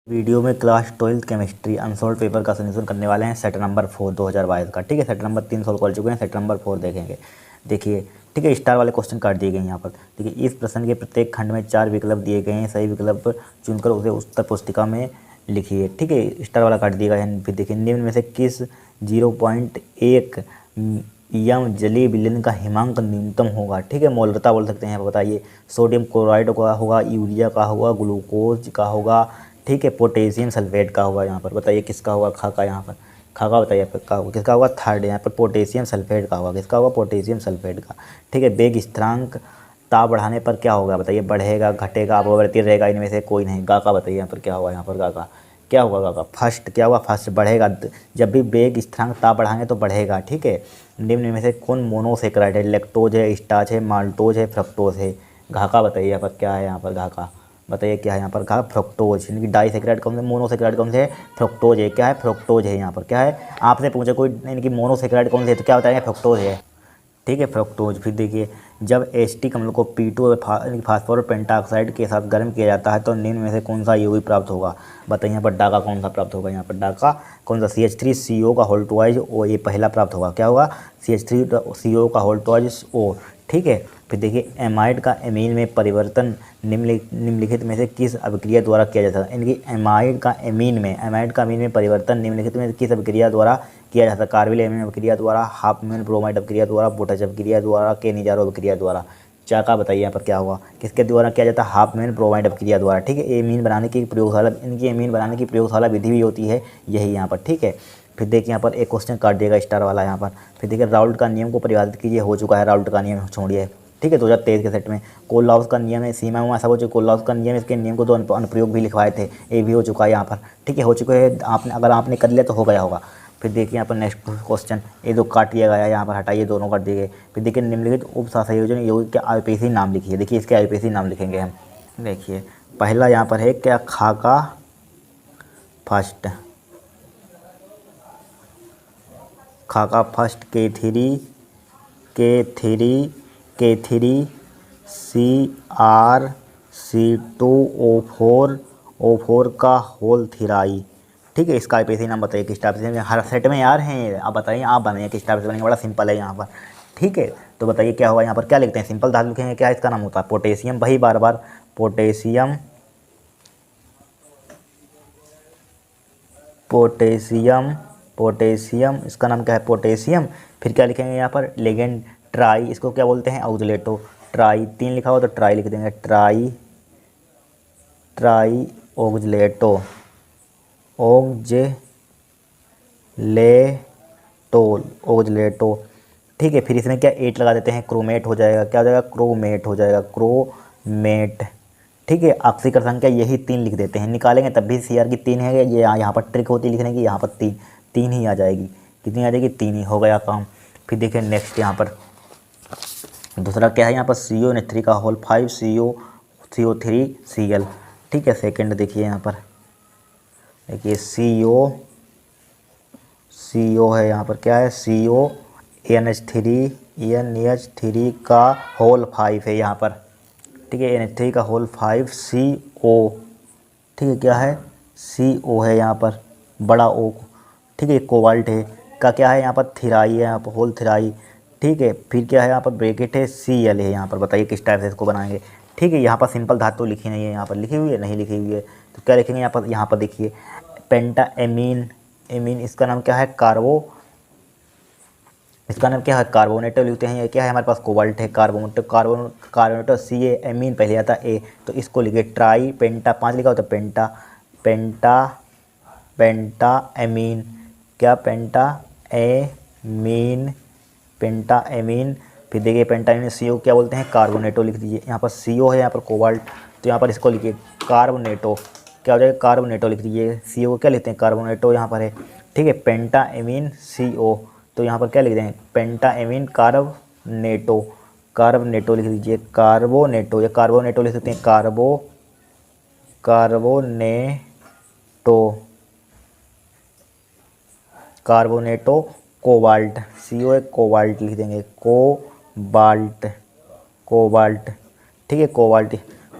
Video में class 12 chemistry unsolved paper का solution करने वाले हैं सेट नंबर 4 2022 का। ठीक है, सेट नंबर 3 सॉल्व कर चुके हैं, सेट नंबर 4 देखेंगे। देखिए, ठीक है, स्टार वाले क्वेश्चन काट दिए गए हैं यहाँ पर। देखिए, इस प्रश्न के प्रत्येक खंड में 4 विकल्प दिए गए हैं, सही विकल्प चुनकर उसे उत्तर पुस्तिका में लिखिए। ठीक है, स्टार वाला काट दिया गया है। फिर देखिए, निम्न में से किस 0.1 यम जलीय विलयन का हिमांक न्यूनतम होगा। ठीक है, मौलरता बोल सकते हैं, बताइए। सोडियम क्लोराइड का होगा, यूरिया का होगा, ग्लूकोज का होगा, ठीक है, पोटेशियम सल्फेट का होगा। यहाँ पर बताइए किसका होगा, खा का। यहाँ पर खा का बताइए का होगा, किसका होगा, थर्ड। यहाँ पर पोटेशियम सल्फेट का होगा, किसका होगा, पोटेशियम सल्फेट का। ठीक है, वेग स्थिरांक ताप बढ़ाने पर क्या होगा, बताइए, बढ़ेगा, घटेगा, अपवर्ती रहेगा, इनमें से कोई नहीं। गा का बताइए यहाँ पर क्या होगा, यहाँ पर गा का क्या होगा, गा का फर्स्ट क्या होगा, फर्स्ट बढ़ेगा। जब भी वेग स्थिरांक ताप बढ़ाएंगे तो बढ़ेगा। ठीक है, निम्न में से कौन मोनोसेक्राइड है, लैक्टोज है, स्टार्च है, माल्टोज है, फ्रक्टोज है। घा का बताइए यहाँ पर क्या है, यहाँ पर घा का बताइए क्या है, यहाँ पर कहा फ्रुक्टोज। यानी कि डाइसेक्राइड कौन से, मोनोसेक्राइड कौन से है, फ्रुक्टोज है। क्या है, फ्रुक्टोज है। यहाँ पर क्या है, आपसे पूछे कोई यानी कि मोनोसेक्राइड कौन से है तो क्या बताएंगे, फ्रुक्टोज है। ठीक है, फ्रुक्टोज। फिर देखिए, जब एसिटिक अम्ल को P2 फास्फोरस पेंटाऑक्साइड के साथ गर्म किया जाता है तो निम्न में से कौन सा यौगिक प्राप्त होगा। बताइए यहाँ पर डाका कौन सा प्राप्त होगा, यहाँ पर डाका कौन सा, CH3CO का होल ट्वाइज ओ, ये पहला प्राप्त होगा। क्या होगा, CH3CO का होल ट्वाइज ओ। ठीक है, फिर देखिए, एमाइड का एमीन में परिवर्तन निम्नलिखित में से किस अभिक्रिया द्वारा किया जाता है। इनकी एमाइड का अमीन में परिवर्तन निम्नलिखित में किस अभिक्रिया द्वारा किया जाता है। कार्बिल एमीन अभिक्रिया द्वारा, हाफ एमीन ब्रोमाइड अभिक्रिया द्वारा, पोटाश अभिक्रिया द्वारा, केनिजारो अभिक्रिया द्वारा। चा का बताइए यहाँ पर क्या होगा, किसके द्वारा किया जाता है, हाफ एमीन ब्रोमाइड अभिक्रिया द्वारा। ठीक है, एमीन बनाने की प्रयोगशाला, इनकी एमीन बनाने की प्रयोगशाला विधि भी होती है यही यहाँ पर। ठीक है, फिर देखिए यहाँ पर एक क्वेश्चन काट दिएगा स्टार वाला यहाँ पर। फिर देखिए, राउल्ट का नियम को परिभाषित कीजिए, हो चुका है राउल्ट का नियम, छोड़िए। ठीक है, 2023 के सेट में कोलहाउस का नियम है, सीमा में ऐसा हो चुका, कोलहाउस का नियम, इसके नियम को तो अनुप्रयोग भी लिखवाए थे, ये भी हो चुका है यहाँ पर। ठीक है, हो चुके हैं, आपने अगर आपने कर लिया तो हो गया होगा। फिर देखिए यहाँ पर नेक्स्ट क्वेश्चन, ये दो काट दिया गया है, यहाँ पर हटाइए, दोनों काट दिए गए। फिर देखिए, निम्नलिखित उप सहसंयोजन यौगिक के आईपीसी नाम लिखिए। देखिए, इसके आईपीसी नाम लिखेंगे हम। देखिए, पहला यहाँ पर है क्या, खाका फर्स्ट, खाका फर्स्ट, के थ्री CrC2O4 का होल थ्राई। ठीक है, इसका आईपीसी नाम बताइए किस टाइप से, हर सेट में यार हैं, आप बताइए, आप बनाइए किस टाइप से बनेंगे, बड़ा सिंपल है यहाँ पर। ठीक है, तो बताइए क्या होगा, यहाँ पर क्या लिखते हैं, सिंपल धातु लिखेंगे, क्या इसका नाम होता है, पोटेशियम। वही बार बार पोटेशियम, पोटेशियम इसका नाम क्या है, पोटेशियम। फिर क्या लिखेंगे यहाँ पर, लिगेंड ट्राई, इसको क्या बोलते हैं, ऑक्सलेटो। ट्राई 3 लिखा हुआ तो ट्राई लिख देंगे, ट्राई ऑक्सलेटो, ऑक्सलेटो। ठीक है, फिर इसमें क्या 8 लगा देते हैं, क्रोमेट हो जाएगा। क्या हो जाएगा, क्रोमेट हो जाएगा, क्रोमेट। ठीक है, ऑक्सीकरण संख्या यही 3 लिख देते हैं, निकालेंगे तब भी CR की 3 है। ये यहाँ पर ट्रिक होती है लिखने की, यहाँ पर 3 ही आ जाएगी। कितनी आ जाएगी, 3 ही, हो गया काम। फिर देखिए नेक्स्ट यहाँ पर दूसरा क्या है, यहाँ पर CONH3 का होल 5 CO3Cl। ठीक है, सेकंड देखिए यहाँ पर, देखिए CO है, यहाँ पर क्या है, NH3 का होल 5 है यहाँ पर। ठीक है, NH3 का होल 5 CO। ठीक है, क्या है, CO है यहाँ पर, बड़ा O। ठीक है, कोबाल्ट है का क्या है, यहाँ पर थ्राई है, यहाँ पर होल थ्राई। ठीक है, फिर क्या है, यहाँ पर ब्रैकेट है, Cl है यहाँ पर। बताइए किस टाइप से इसको बनाएंगे। ठीक है, यहाँ पर सिंपल धातु लिखी नहीं है, यहाँ पर लिखी हुई है, नहीं लिखी हुई है, तो क्या लिखेंगे यहाँ पर देखिए, पेंटा एमीन, इसका नाम क्या है, इसका नाम क्या है, कार्बोनेटो लिखते हैं। ये क्या है, हमारे पास कोबाल्ट है, कार्बोनेटो Ca, एमीन पहले आता है ए, तो इसको लिखे ट्राई पेंटा, 5 लिखा होता है, पेंटा एमीन। क्या, पेंटा एमीन। फिर देखिए, पेंटा एमीन CO क्या बोलते हैं, कार्बोनेटो लिख दीजिए। यहाँ पर CO है, यहाँ पर कोबाल्ट, तो यहाँ पर इसको लिखिए कार्बोनेटो। क्या हो जाएगा, कार्बोनेटो लिख दीजिए। CO को क्या लिखते हैं, कार्बोनेटो यहाँ पर है। ठीक है, पेंटा एमीन CO, तो यहाँ पर क्या लिख देंगे, पेंटा एमीन कार्बोनेटो लिख दीजिए, कार्बोनेटो, या कार्बोनेटो लिख सकते हैं, कार्बोनेटो कोबाल्ट। CO है, कोबाल्ट लिख देंगे, कोबाल्ट। ठीक है,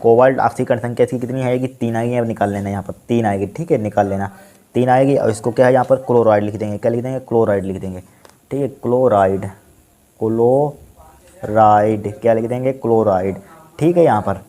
कोबाल्ट ऑक्सीकरण संख्या इसकी कितनी आएगी, 3 आएगी। अब निकाल लेना यहाँ पर 3 आएगी, ठीक है, निकाल लेना 3 आएगी। और इसको क्या है यहाँ पर क्लोराइड लिख देंगे, क्या लिख देंगे, क्लोराइड लिख देंगे, ठीक है, क्लोराइड, क्लोराइड क्या लिख देंगे, क्लोराइड, ठीक है यहाँ पर।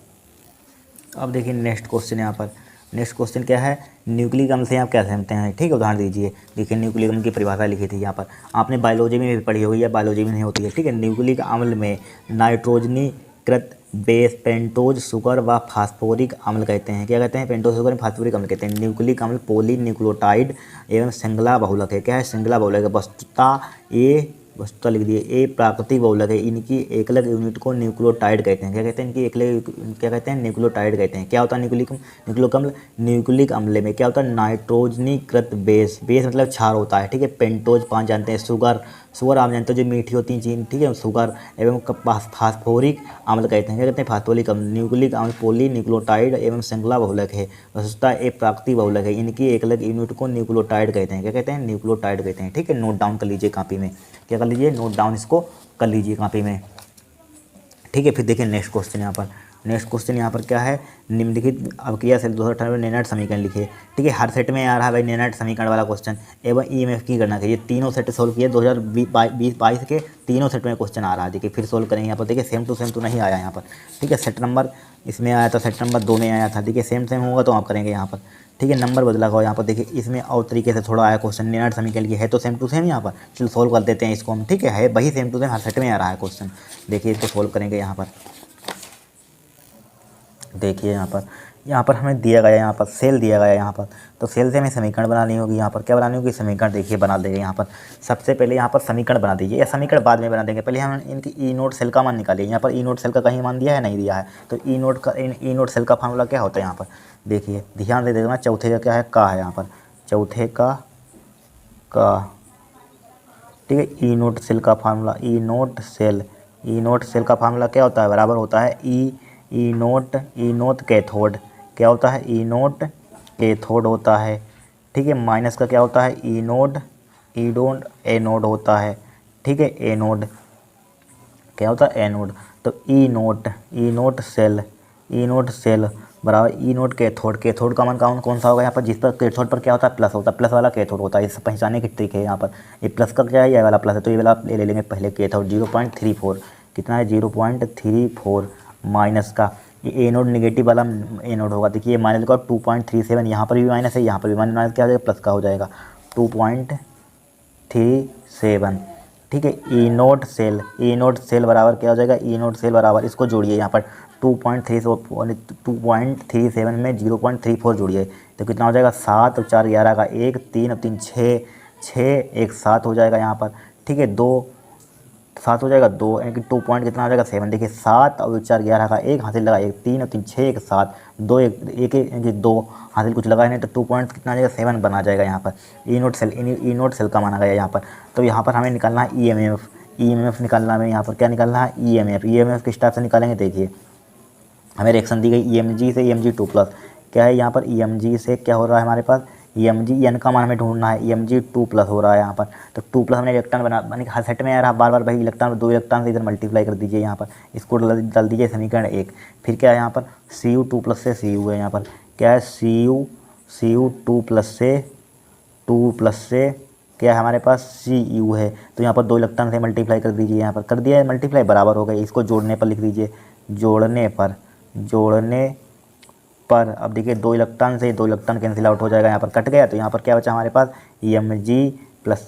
अब देखिए नेक्स्ट क्वेश्चन यहाँ पर, नेक्स्ट क्वेश्चन क्या है, न्यूक्लिक अम्ल से आप क्या समझते हैं, ठीक है, उदाहरण दीजिए। देखिए न्यूक्लिक अम्ल की परिभाषा लिखी थी यहाँ पर, आपने बायोलॉजी में भी पढ़ी होगी या बायोलॉजी में नहीं होती है, ठीक है। न्यूक्लिक अम्ल में नाइट्रोजनीकृत बेस पेंटोज शुगर व फास्फोरिक अम्ल कहते हैं, क्या कहते हैं, पेंटोज शुगर फास्फोरिक अम्ल कहते हैं। न्यूक्लिक अम्ल पॉली न्यूक्लियोटाइड एवं श्रृंखला बहुलक है, क्या है, श्रृंखला बहुलक है। वस्तुतः लिख दिए ए प्राकृतिक बहुलक है। इनकी एकलक यूनिट को न्यूक्लियोटाइड कहते हैं, क्या कहते हैं, इनकी एकलक क्या कहते हैं, न्यूक्लियोटाइड कहते हैं। क्या होता है न्यूक्लिक अम्ल, न्यूक्लिक अम्ल में क्या होता है, नाइट्रोजनीकृत बेस, बेस मतलब क्षार होता है, ठीक है। पेंटोज 5 जानते हैं, शुगर आप जानते हो जो मीठी होती है चीनी, ठीक है, शुगर एवं फास्फोरिक अम्ल कहते हैं, क्या कहते हैं, फास्फोरिक अम्ल। न्यूक्लिक अम्ल पॉली न्यूक्लियोटाइड एवं श्रृंखला बहुलक है, वस्तुतः एक प्राकृतिक बहुलक है। इनकी एकलक यूनिट को न्यूक्लियोटाइड कहते हैं, क्या कहते हैं, न्यूक्लियोटाइड कहते हैं, ठीक है। नोट डाउन कर लीजिए कापी में, क्या कर लीजिए, नोट डाउन इसको कर लीजिए कापी में, ठीक है। फिर देखिए नेक्स्ट क्वेश्चन यहाँ पर, नेक्स्ट क्वेश्चन यहाँ पर क्या है, निम्नलिखित अवक्रिया सेल 298 नेनट समीकरण लिखे, ठीक है। हर सेट में आ रहा है भाई नेनट समीकरण वाला क्वेश्चन एवं ईएमएफ की गणना कीजिए। तीनों सेट सोल्व किए 2020-22 के तीनों सेट में क्वेश्चन आ रहा है। देखिए फिर सोल्व करेंगे यहाँ पर, देखिए सेम टू सेम तो नहीं आया यहाँ पर, ठीक है। सेट नंबर इसमें आया था, सेट नंबर 2 में आया था, देखिए सेम सेम होगा तो आप करेंगे यहाँ पर, ठीक है। नंबर बदला हुआ यहाँ पर, देखिए इसमें और तरीके से थोड़ा आया क्वेश्चन, नेनट समीकरण की है तो सेम टू सेम यहाँ पर, चलो सोल्व कर देते हैं इसको हम, ठीक है वही सेम टू सेम हर सेट में आ रहा है क्वेश्चन। देखिए इसको सोल्व करेंगे यहाँ पर, देखिए यहाँ पर हमें दिया गया, यहाँ पर सेल दिया गया यहाँ पर, तो सेल से हमें समीकरण बनानी होगी। यहाँ पर क्या बनानी होगी, समीकरण, देखिए बना देंगे यहाँ पर। सबसे पहले यहाँ पर समीकरण बना दीजिए, या समीकरण बाद में बना देंगे, पहले हम इनकी ई नोट सेल का मान निकालिए। यहाँ पर ई नोट सेल का कहीं मान दिया है, नहीं दिया है, तो ई नोट सेल का फार्मूला क्या होता है यहाँ पर, देखिए ध्यान दे देना। चौथे का क्या है, का है यहाँ पर, चौथे का, ठीक है। ई नोट सेल का फार्मूला, ई नोट सेल का फार्मूला क्या होता है, बराबर होता है ई नोट कैथोड, क्या होता है, ई नोट कैथोड होता है, ठीक है। माइनस का क्या होता है, एनोड होता है, ठीक है, एनोड क्या होता है, एनोड। तो ई नोट सेल बराबर ई नोट कैथोड का मान कौन सा होगा यहाँ पर, जिस पर कैथोड पर क्या होता है, प्लस होता है, प्लस वाला कैथोड होता है। इसे पहचानने की ट्रिक है यहाँ पर, ये प्लस का क्या है, ये वाला प्लस है, तो ये वाला ले लेंगे पहले कैथोड। 0.34 कितना है, 0.34 माइनस का ये एनोड निगेटिव वाला एनोड होगा, देखिए माइनस का 2.37, यहाँ पर भी माइनस है, यहाँ पर भी माइनस क्या हो जाएगा, प्लस का हो जाएगा 2.37, ठीक है। ई नोट सेल बराबर क्या हो जाएगा, ई नोट सेल बराबर, इसको जोड़िए यहाँ पर 2.37 में 0.34 जोड़िए तो कितना हो जाएगा, 7 और 4 11 का 1, 3 और 3 6, 1 7 हो जाएगा यहाँ पर, ठीक है। 2 7 हो जाएगा, 2 यानी कि 2 पॉइंट कितना हो जाएगा, 7। देखिए 7 और 4 11 का 1 हासिल लगा, 1 3 और 3 6 1 7 2 1 यानी 2 हासिल कुछ लगा नहीं, तो 2 पॉइंट कितना आ जाएगा, 7 बना जाएगा यहाँ पर। ई नोट सेल का माना गया यहाँ पर। तो यहाँ पर हमें निकालना है ईएमएफ निकालना है, यहाँ पर क्या निकालना है, ईएमएफ किस टाइप से निकालेंगे, देखिए हमें रिएक्शन दी गई ईएमजी से Eg2+, क्या है यहाँ पर, ईएमजी से क्या हो रहा है हमारे पास, ईएमजी एन का मान हमें ढूंढना है, Eg2+ हो रहा है यहाँ पर। तो 2+ हमने इलेक्ट्रॉन बना हर सेट में आ रहा है, बार बार भाई इलेक्ट्रॉन 2 इलेक्ट्रॉन से इधर मल्टीप्लाई कर दीजिए यहाँ पर, इसको डाल दीजिए समीकरण 1। फिर क्या है यहाँ पर, Cu2+ से Cu है यहाँ पर, क्या है Cu2+ से क्या है हमारे पास, Cu है। तो यहाँ पर 2 इलेक्ट्रॉन से मल्टीप्लाई कर दीजिए, यहाँ पर कर दिया है मल्टीप्लाई, बराबर हो गई। इसको जोड़ने पर लिख दीजिए, जोड़ने पर अब देखिए 2 इलेक्ट्रॉन से 2 इलेक्ट्रॉन कैंसिल आउट हो जाएगा, यहाँ पर कट गया। तो यहाँ पर क्या बचा हमारे पास, Mg+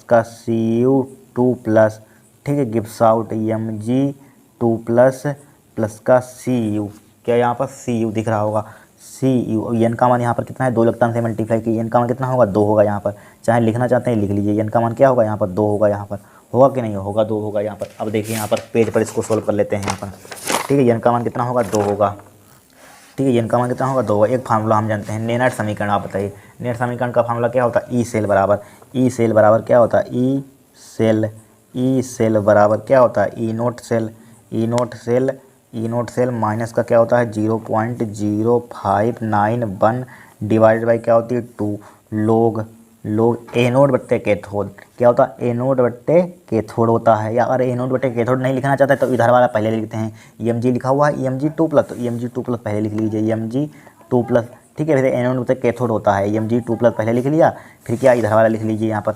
का Cu2+, ठीक है, गिव्स आउट Mg2+ का Cu, क्या यहाँ पर Cu दिख रहा होगा, Cu। एन का मान यहाँ पर कितना है, 2 इलेक्ट्रॉन से मल्टीप्लाई की एन का मान कितना होगा, 2 होगा यहाँ पर। चाहे लिखना चाहते हैं लिख लीजिए, एन का मान क्या होगा यहाँ पर, 2 होगा यहाँ पर, होगा कि नहीं होगा, 2 होगा यहाँ पर। अब देखिए यहाँ पर पेज पर इसको सोल्व कर लेते हैं यहाँ पर, ठीक है। एन का मान कितना होगा, 2 होगा, ठीक है। एन का मान कितना होगा, 2 होगा। एक फार्मूला हम जानते हैं, नेनट समीकरण, आप बताइए नेट समीकरण का फार्मूला क्या होता है, ई सेल बराबर क्या होता है, ई सेल बराबर क्या होता है, ई नोट सेल माइनस का क्या होता है, 0.0591 डिवाइडेड बाई क्या होती है, 2 log लोग एनोड बट्टे कैथोड, क्या होता है एनोड बट्टे कैथोड होता है। या अगर एनोड बट्टे कैथोड नहीं लिखना चाहते तो इधर वाला पहले लिखते हैं, EMG लिखा हुआ है EMG2+, तो EMG2+ पहले लिख लीजिए EMG2+, ठीक है। फिर एनोड बट्टे कैथोड होता है EMG2+ पहले लिख लिया, फिर क्या इधर वाला लिख लीजिए, यहाँ पर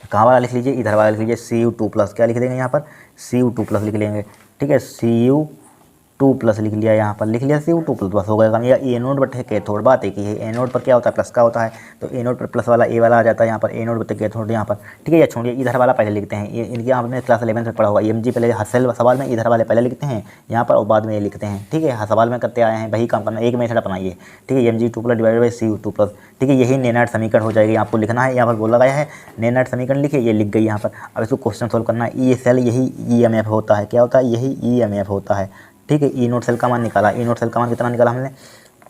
कहाँ वाला लिख लीजिए, इधर वाला लिख लीजिए Cu2+, क्या लिख देंगे यहाँ पर Cu2+ लिख लेंगे, ठीक है। Cu2+ लिख लिया, यहाँ पर लिख लिया Cu2+, बस हो गया काम। या एनोड बटे कैथोड, बात एक ही है, एनोड पर क्या होता है प्लस का होता है, तो एनोड पर प्लस वाला ए वाला आ जाता है यहाँ पर, एनोड बटे कैथोड यहाँ पर, ठीक है। या छोड़िए इधर वाला पहले लिखते हैं, इनके आपने क्लास 11 में पढ़ा होगा, EMG पहले हर सवाल में इधर वाले पहले लिखते हैं यहाँ पर और बाद में ये लिखते हैं, ठीक है। हर सवाल में करते आए हैं, वही काम करना, एक मेथड अपनाइए, ठीक है। EMG2+ डिवाइडेड बाई Cu2+, ठीक है। यही नेनार्ड समीकरण हो जाएगी, आपको लिखना है, यहाँ पर बोला गया है नेनार्ड समीकरण लिखिए, ये लिख गई यहाँ पर। अब इसको क्वेश्चन सोल्व करना है, ई सेल यही EMF होता है, क्या होता है यही EMF होता है, ठीक है। ई नोट सेल का मान निकाला, ई नोट सेल का मान कितना निकाला हमने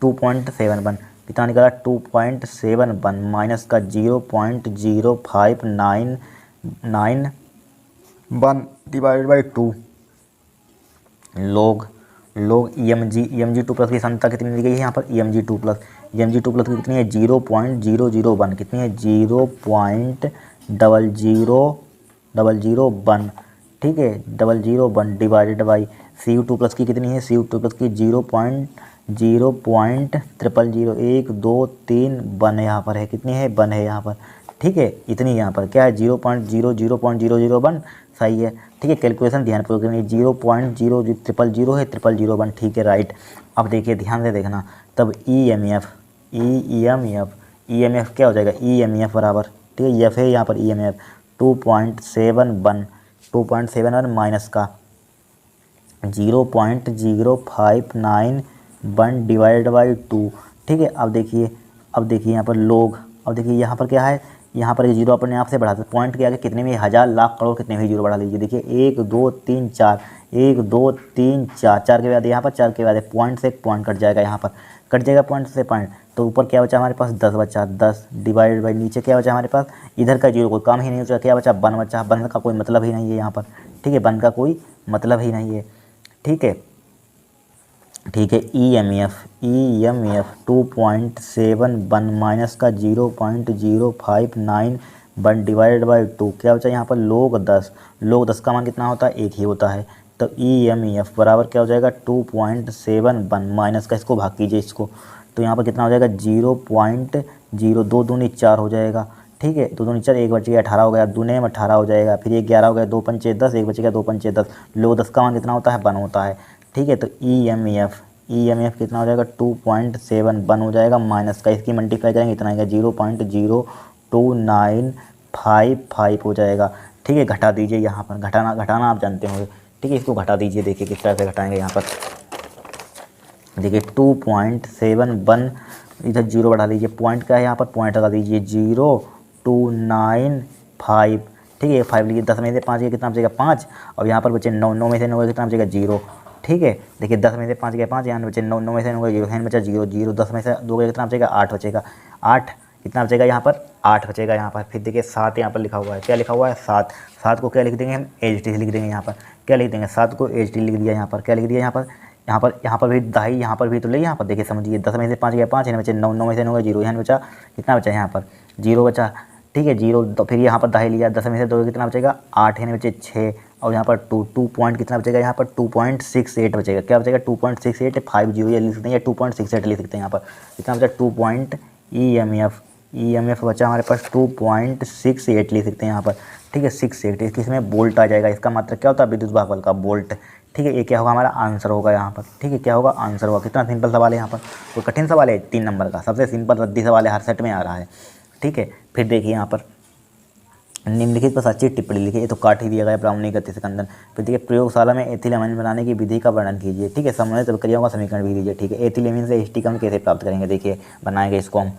2.71, कितना निकाला 2.71 माइनस का 0.0599 डिवाइडेड बाई 2 लोग EMG2+ की सांद्रता कितनी दी गई है यहाँ पर EMG2+ की कितनी है 0.001, कितनी है 0.00001, ठीक है 001 डिवाइडेड बाई Cu2+ की कितनी है Cu2+ की 0.0000123 बन यहाँ पर है, कितनी है बन है यहाँ पर, ठीक है। इतनी यहाँ पर क्या है 0.00001, सही है, ठीक है। कैलकुलेशन ध्यानपूर्वक करनी, 0.00000 है 0001, ठीक है राइट। अब देखिए ध्यान से देखना, तब EMF क्या हो जाएगा EMF बराबर, ठीक है एफ है यहाँ पर EMF 2.71 माइनस का 0.0591 डिवाइड बाई 2, ठीक है। अब देखिए यहाँ पर लोग, अब देखिए यहाँ पर क्या है, यहाँ पर ये जीरो अपने आप से बढ़ाते, पॉइंट के आगे कितने में हज़ार लाख करोड़ कितने भी जीरो बढ़ा लीजिए, देखिए 1 2 3 4, 1 2 3 4, 4 के बाद यहाँ पर 4 के बाद पॉइंट से एक पॉइंट कट जाएगा, यहाँ पर कट जाएगा पॉइंट से पॉइंट, तो ऊपर क्या बचा हमारे पास 10 बचा, 10 डिवाइडेड बाई नीचे क्या बचा हमारे पास, इधर का जीरो कोई काम ही नहीं बचा, क्या बचा 1 बचा, 1 का कोई मतलब ही नहीं है यहाँ पर, ठीक है 1 का कोई मतलब ही नहीं है, ठीक है। EMF 2.71 माइनस का 0.0591 डिवाइडेड बाई 2 क्या बचा यहाँ पर लोग 10 का मान कितना होता है एक ही होता है, तो EMF बराबर क्या हो जाएगा 2.71 माइनस का, इसको भाग कीजिए इसको, तो यहाँ पर कितना हो जाएगा 0.0, 2 दूनी 4 हो जाएगा, ठीक है 2 दूनी 4, 1 बच गया 18 हो गया, दूने में 18 हो जाएगा, फिर ये 11 हो गया, 2 पंचे 10, 1 बच गया 2 पंचे 10, लोग 10 का मान कितना होता है 1 होता है, ठीक है। तो EMF कितना हो जाएगा 2.71 हो जाएगा माइनस का, इसकी मल्टीप्लाई करेंगे इतना आएगा 0.02955 हो जाएगा, ठीक है। घटा दीजिए यहाँ पर, घटाना आप जानते होंगे, ठीक है। इसको घटा दीजिए, देखिए किस तरह से घटाएंगे यहाँ पर, देखिए 2.71 इधर जीरो बढ़ा लीजिए, पॉइंट क्या है यहाँ पर पॉइंट लगा दीजिए 0.295, ठीक है 5 लीजिए, 10 में से 5 गया कितना बचेगा 5, और यहाँ पर बचे 9 में से 9 कितना बचेगा 0, ठीक है। देखिए 10 में से 5 गया 5, यहाँ बचे 9 में से 9 गया 0, यहाँ बचा 0, 10 में से 2 गया कितना बचेगा 8 बचेगा, 8 कितना बचेगा यहाँ पर 8 बचेगा यहाँ पर। फिर देखिए 7 यहाँ पर लिखा हुआ है, क्या लिखा हुआ है 7 को क्या लिख देंगे हम HT लिख देंगे, यहाँ पर क्या लिख देंगे 7 को HT लिख दिया, यहाँ पर क्या लिख दिया यहाँ पर भी दाही, यहाँ पर भी तो ले, यहाँ पर देखिए समझिए 10 में से 5 गया 5, यहाँ बचे 9 में से 9 गया 0, यहाँ बचा कितना बचा यहाँ पर 0 बचा, ठीक है 0, तो फिर यहाँ पर दाही लिया 10 में से 2 कितना बचेगा 8, यहाँ बचे 6, और यहाँ पर 2 पॉइंट कितना बचेगा यहाँ पर 2.68 बचेगा, क्या बचेगा 2.6850, ये लिख सकते हैं या 2.68 लिख सकते हैं, यहाँ पर कितना बचा 2 पॉइंट EMF बचा हमारे पास 2.68 लिख सकते हैं यहाँ पर, ठीक है 68, इसमें वोल्ट आ जाएगा, इसका मात्रा क्या होता है विद्युत भाग बल का वोल्ट, ठीक है। ये क्या होगा हमारा आंसर होगा यहाँ पर, ठीक है क्या होगा आंसर होगा। कितना सिंपल सवाल है यहाँ पर, कोई कठिन सवाल है 3 नंबर का, सबसे सिंपल रद्दी सवाल है, हर सेट में आ रहा है, ठीक है। फिर देखिए यहाँ पर निम्नलिखित पर सच्ची टिप्पणी लिखिए, ये तो काट ही दिया गया ब्राह्मणी गति से कंदन। फिर देखिए प्रयोगशाला में एथिलेमिन बनाने की विधि का वर्णन कीजिए, ठीक है संबंधित प्रक्रियाओं का समीकरण भी दीजिए, ठीक है। एथिलेमिन से एसिटिक कैसे प्राप्त करेंगे, देखिए बनाएंगे इसको हम,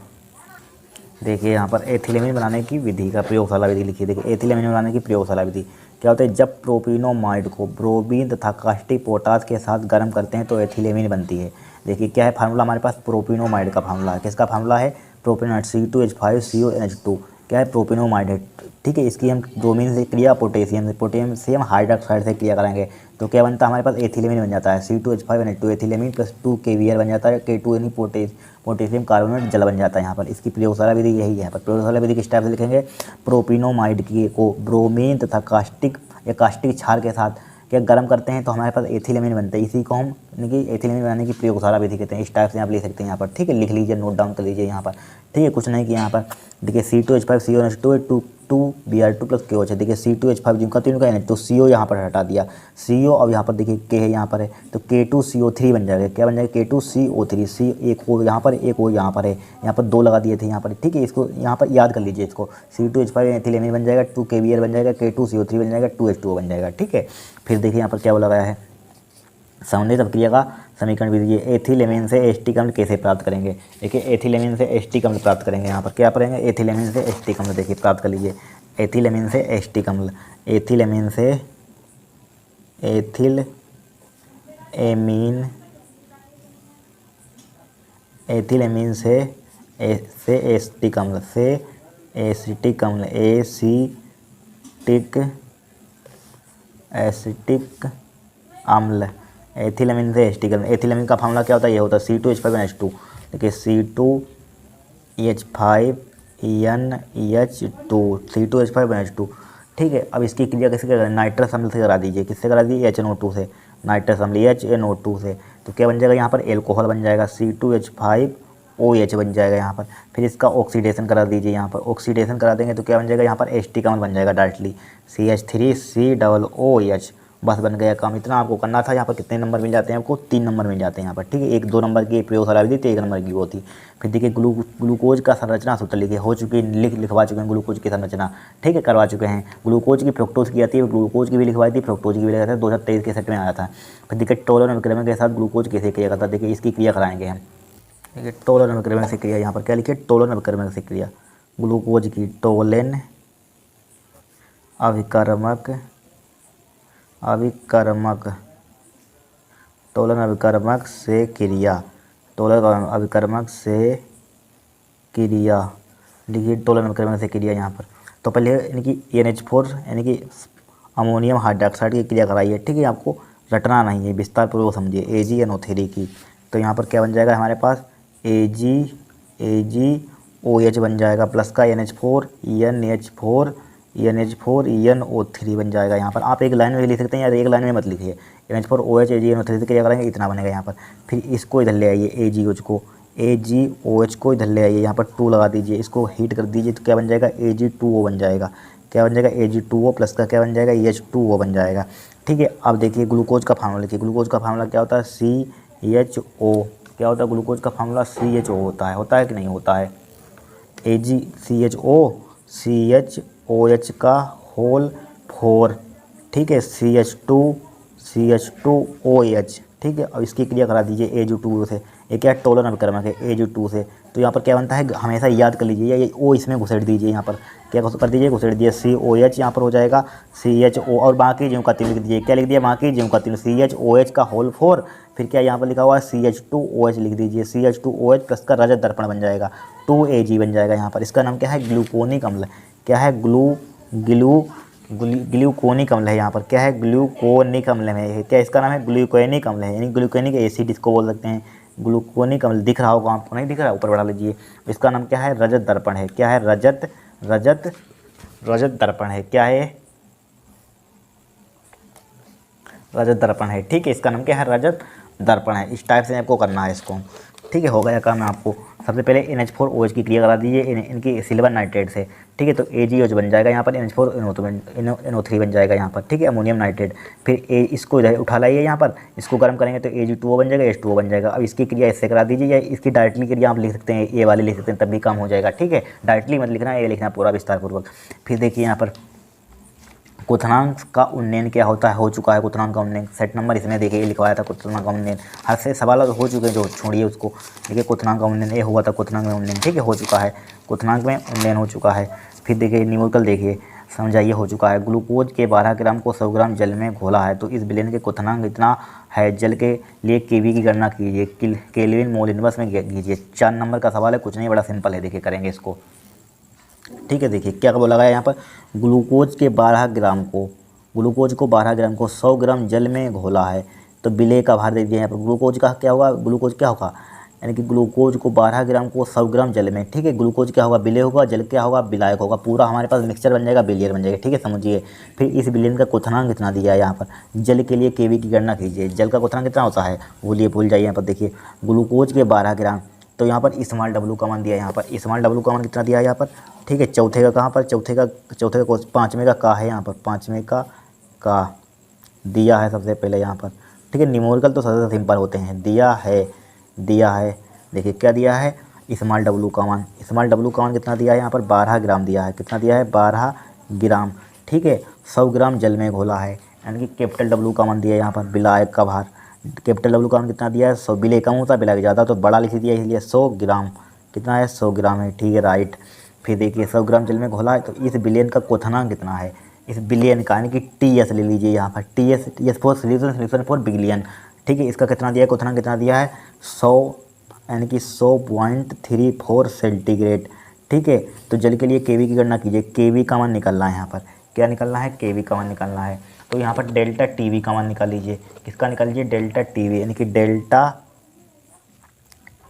देखिए यहाँ पर एथिलेमिन बनाने की विधि का प्रयोगशाला विधि लिखिए, देखिए एथिलेमिन बनाने की प्रयोगशाला विधि क्या होता है, जब प्रोपिनोमाइड को ब्रोमीन तथा कास्टिक पोटास के साथ गर्म करते हैं तो एथिलेमिन बनती है। देखिए क्या है फार्मूला हमारे पास प्रोपिनोमाइड का फार्मूला है, किसका फार्मूला है प्रोपिनोमाइड C2H5CONH2, क्या है, प्रोपिनोमाइड है। ठीक है, इसकी हम ब्रोमीन से क्रिया पोटेशियम हाइड्रोक्साइड से क्रिया कराएंगे तो क्या बनता है हमारे पास एथिलेमिन बन जाता है, C2H5NH2 एथिलेमिन प्लस 2 KBr बन जाता है, K2 यानी पोटेशियम कार्बोनेट जल बन जाता है यहाँ पर। इसकी प्रयोगशाला विधि यही है। यहाँ पर प्रयोगशाला विधि किस टाइप से लिखेंगे, प्रोपिनोमाइड की को ब्रोमीन तथा कास्टिक या कास्टिक क्षार के साथ क्या गर्म करते हैं तो हमारे पास एथिलेमिन बनते हैं। इसी को हम यानी कि एथिलेमिन बनाने की प्रयोगशाला विधि कहते हैं। इस टाइप से आप लिख सकते हैं यहाँ पर। ठीक है, लिख लीजिए, नोट डाउन कर लीजिए यहाँ पर। ठीक है, कुछ नहीं किया यहाँ पर। देखिए C2H5CONH2 2Br2 प्लस KOH है। देखिए C2H5 जिनका तीनों का NH2 CO यहाँ पर हटा दिया, CO अब यहाँ पर देखिए K है यहाँ पर है तो K2CO3 बन जाएगा। क्या बन जाएगा, K2CO3, C एक हो यहाँ पर, एक हो यहाँ पर है, यहाँ पर 2 लगा दिए थे यहाँ पर। ठीक है, इसको यहाँ पर याद कर लीजिए। इसको C2H5 एथिलेमिन बन जाएगा, 2 KBr बन जाएगा, K2CO3 बन जाएगा, 2H2O बन जाएगा। ठीक है, फिर देखिए यहाँ पर क्या बोला गया है, संबंधित अपक्रिया का समीकरण भी दीजिए। एथिलेमिन से एस्टिक अम्ल कैसे प्राप्त करेंगे। देखिए एथिलेमिन से एस्टिक अम्ल प्राप्त करेंगे। यहाँ पर क्या करेंगे, एथिलेमिन से एस्टिक अम्ल देखिए प्राप्त कर लीजिए। एथिलेमिन से एस्टिक अम्ल, एथिलेमिन से एथिल एमीन, एथिलेमिन से एस्टिक अम्ल, से एसिटिक अम्ल, एसिटिक अम्ल, एथिलेमिन से एस्टिक अम्ल। एथिलेमिन का फार्मूला क्या होता है, ये होता है C2H5NH2। देखिए C2H5NH2। ठीक है, अब इसकी क्रिया कैसे करें, नाइट्रस अम्ल से करा दीजिए। किससे करा दीजिए, HNO2 से, नाइट्रस अम्ल HNO2 से। तो क्या बन जाएगा यहाँ पर, एल्कोहल बन जाएगा, C2H5OH बन जाएगा यहाँ पर। फिर इसका ऑक्सीडेशन करा दीजिए। यहाँ पर ऑक्सीडेशन करा देंगे तो क्या बन जाएगा, यहाँ पर एस्टिक अम्ल बन जाएगा डायरेक्टली, CH3COOH। बस बन गया काम, इतना आपको करना था। यहाँ पर कितने नंबर मिल जाते हैं आपको, 3 नंबर मिल जाते हैं यहाँ पर। ठीक है, 1-2 नंबर की प्रयोगशाला विधि थी, 1 नंबर की वो थी। फिर देखिए ग्लूकोज का संरचना सूत्र लिखिए, हो चुकी लिखवा चुके हैं ग्लूकोज की संरचना। ठीक है, करवा चुके हैं। ग्लूकोज की फ्रुक्टोज की आती है, ग्लूकोज की भी लिखवाई थी, फ्रुक्टोज की भी लिखवाई थी, 2023 के सेट में आया था। फिर देखिए टोलन विक्रमण के साथ ग्लूकोज कैसे क्रिया करता है, देखिए इसकी क्रिया कराएंगे हम। देखिए टोलन विक्रमण से क्रिया, यहाँ पर क्या लिखिए, टोलन विक्रमण से क्रिया, ग्लूकोज की टोलन टोलन अभिकर्मक से क्रिया, टोलन अभिकर्मक से क्रिया लिखिए, टोलन अभिकर्मक से क्रिया यहाँ पर। तो पहले यानी कि NH4 यानी कि अमोनियम हाइड्रोक्साइड की क्रिया कराइए। ठीक है, आपको रटना नहीं है, विस्तार पूर्वक समझिए। AgNO3 की, तो यहाँ पर क्या बन जाएगा हमारे पास, AgOH बन जाएगा, प्लस का NH4NO3 बन जाएगा। यहाँ पर आप एक लाइन में लिख सकते हैं या एक लाइन में मत लिखिए। NH4OH AgNO3 से क्रिया करेंगे, इतना बनेगा यहाँ पर। फिर इसको इधर ले आइए, AgOH को इधर ले आइए, यहाँ पर 2 लगा दीजिए, इसको हीट कर दीजिए तो क्या बन जाएगा, Ag2O बन जाएगा। क्या बन जाएगा, Ag2O प्लस का क्या बन जाएगा, H2O बन जाएगा। ठीक है, अब देखिए ग्लूकोज का फार्मूला लिखिए। ग्लूकोज का फार्मूला क्या होता है, CHO। क्या होता है ग्लूकोज का फार्मूला, CHO होता है कि नहीं होता है, CHOH का होल 4। ठीक है, CH2OH। ठीक है, अब इसकी क्रिया करा दीजिए Ag2 से। ये क्या टोलन अभिकर्मक है, Ag2 से। तो यहाँ पर क्या बनता है, हमेशा याद कर लीजिए, ये O इसमें घुसेड़ दीजिए। यहाँ पर क्या कर दीजिए, घुसेड़ दीजिए, COH यहाँ पर हो जाएगा, CHO और बाकी ज्यों का तीनों लिख दीजिए। क्या लिख दिया, बाकी ज्यों का तीनों, CHOH का होल 4। फिर क्या यहाँ पर लिखा हुआ है, CH2OH लिख दीजिए, CH2OH प्लस का रजत दर्पण बन जाएगा, 2Ag बन जाएगा यहाँ पर। इसका नाम क्या है, ग्लूकोनिक अम्ल। क्या है, ग्लूकोनिक अम्ल है यहाँ पर। क्या है, ग्लूकोनिक अम्ल है। क्या इसका नाम है, ग्लूकोनिक अम्ल है, यानी ग्लूकोनिक एसिड इसको बोल सकते हैं। ग्लूकोनिक अम्ल दिख रहा होगा आपको, नहीं दिख रहा, ऊपर बढ़ा लीजिए। इसका नाम क्या है, रजत दर्पण है। क्या है, रजत दर्पण है। क्या है, रजत दर्पण है। ठीक है, इसका नाम क्या है, रजत दर्पण है। इस टाइप से आपको करना है इसको। ठीक है, हो गया काम आपको। सबसे पहले NH4OH की क्रिया करा दीजिए इनकी सिल्वर नाइट्रेट से। ठीक है, तो AgOH बन जाएगा यहाँ पर, NH4NO3 बन जाएगा यहाँ पर। ठीक है, अमोनियम नाइट्रेट। फिर इसको इधर उठा लाइए, यहाँ पर इसको गर्म करेंगे तो Ag2O बन जाएगा, H2O बन जाएगा। अब इसकी क्रिया इससे करा दीजिए, या इसकी डायरेक्टली क्रिया आप लिख सकते हैं, ये वाले लिख सकते हैं, तब भी काम हो जाएगा। ठीक है, डायरेक्टली मत लिखना, ये लिखना पूरा विस्तार पूर्वक। फिर देखिए यहाँ पर क्वथनांक का उन्नयन क्या होता है, हो चुका है क्वथनांक का उन्नयन। सेट नंबर इसमें देखिए लिखवाया था क्वथनांक का उन्नयन। हर से सवाल हो चुके हैं, जो छोड़िए उसको। देखिए क्वथनांक का उन्नयन ये हुआ था, क्वथनांक में उन्नयन। ठीक है, हो चुका है, क्वथनांक में उन्नयन हो चुका है। फिर देखिए न्यूमेरिकल देखिए, समझाइए, हो चुका है। ग्लूकोज के 12 ग्राम को 100 ग्राम जल में घोला है तो इस विलयन के क्वथनांक इतना है। जल के लिए केवी की गणना कीजिए, केल्विन मोल इनवर्स में कीजिए। 4 नंबर का सवाल है, कुछ नहीं, बड़ा सिंपल है। देखिए करेंगे इसको। ठीक है, देखिए क्या बोला गया यहाँ पर, ग्लूकोज के 12 ग्राम को 100 ग्राम जल में घोला है। तो विलेय का भार दे दिया यहाँ पर, ग्लूकोज का क्या होगा, ग्लूकोज क्या होगा, यानी कि ग्लूकोज को 12 ग्राम को 100 ग्राम जल में, ठीक है, ग्लूकोज क्या होगा, विलेय होगा, जल क्या होगा, विलायक होगा, पूरा हमारे पास मिक्सचर बन जाएगा, बिलियर बन जाएगा। ठीक है, समझिए। फिर इस विलयन का क्वथनांक कितना दिया है यहाँ पर, जल के लिए केवी की गणना कीजिए। जल का क्वथनांक कितना होता है, भूल जाइए। यहाँ पर देखिए ग्लूकोज के 12 ग्राम, तो यहाँ पर स्मॉल डब्लू का मान दिया है, यहाँ पर स्मॉल डब्लू का मान कितना दिया है यहाँ पर। ठीक है, चौथे का कहाँ पर, चौथे का पाँचवें का है यहाँ पर, पाँचवें का दिया है सबसे पहले यहाँ पर। ठीक है, न्यूमेरिकल तो सबसे सिंपल होते हैं, दिया है। देखिए क्या दिया है, स्मॉल डब्लू का मान कितना दिया है यहाँ पर, 12 ग्राम दिया है। कितना दिया है, 12 ग्राम। ठीक है, 100 ग्राम जल में घोला है, यानी कि कैपिटल डब्लू का मान दिया है यहाँ पर, विलायक का भार। कैपिटल डब्लू का मान कितना दिया है, 100, विलेय कम होता है विलायक ज़्यादा, तो बड़ा लिख दिया, इसलिए 100 ग्राम। कितना है, 100 ग्राम है। ठीक है, राइट। फिर देखिए 100 ग्राम जल में घोला है, तो इस विलयन का क्वथनांक कितना है, इस बिलियन का, यानी कि TS ले लीजिए यहाँ पर, TS for solution for billion. ठीक है, इसका कितना दिया है, क्वथनांक कितना दिया है, 100, यानी कि 100.34 सेंटीग्रेड। ठीक है, तो जल के लिए केवी की गणना कीजिए, केवी का मान निकलना है यहाँ पर, क्या निकलना है, केवी का मान निकलना है। तो यहाँ पर डेल्टा टीवी का मान निकाल लीजिए, किसका निकाल लीजिए, डेल्टा टीवी, यानी कि डेल्टा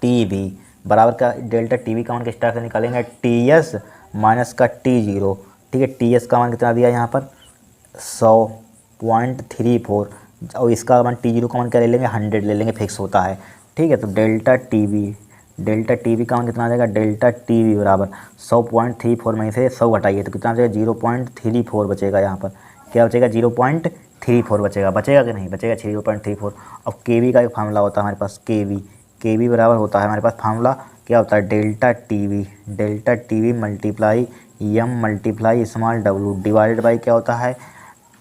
टीवी बराबर का, डेल्टा टीवी का मान किस टाइप से निकालेंगे, TS माइनस का T0। ठीक है, TS का मान कितना दिया यहाँ पर, 100.34, और इसका मान T0 का मान क्या ले लेंगे, 100 ले लेंगे, फिक्स होता है। ठीक है, तो डेल्टा टीवी का मान कितना आ जाएगा, डेल्टा टीवी बराबर 100.34 में से 100 घटाइए तो कितना आ जाएगा, 0.34 बचेगा यहाँ पर। क्या बचेगा, 0.34 बचेगा कि नहीं बचेगा, 0.34। अब केवी का एक फार्मूला होता है हमारे पास, केवी बराबर होता है हमारे पास फार्मूला, क्या होता है, delta TV multiply M multiply small डब्लू डिवाइडेड बाई क्या होता है,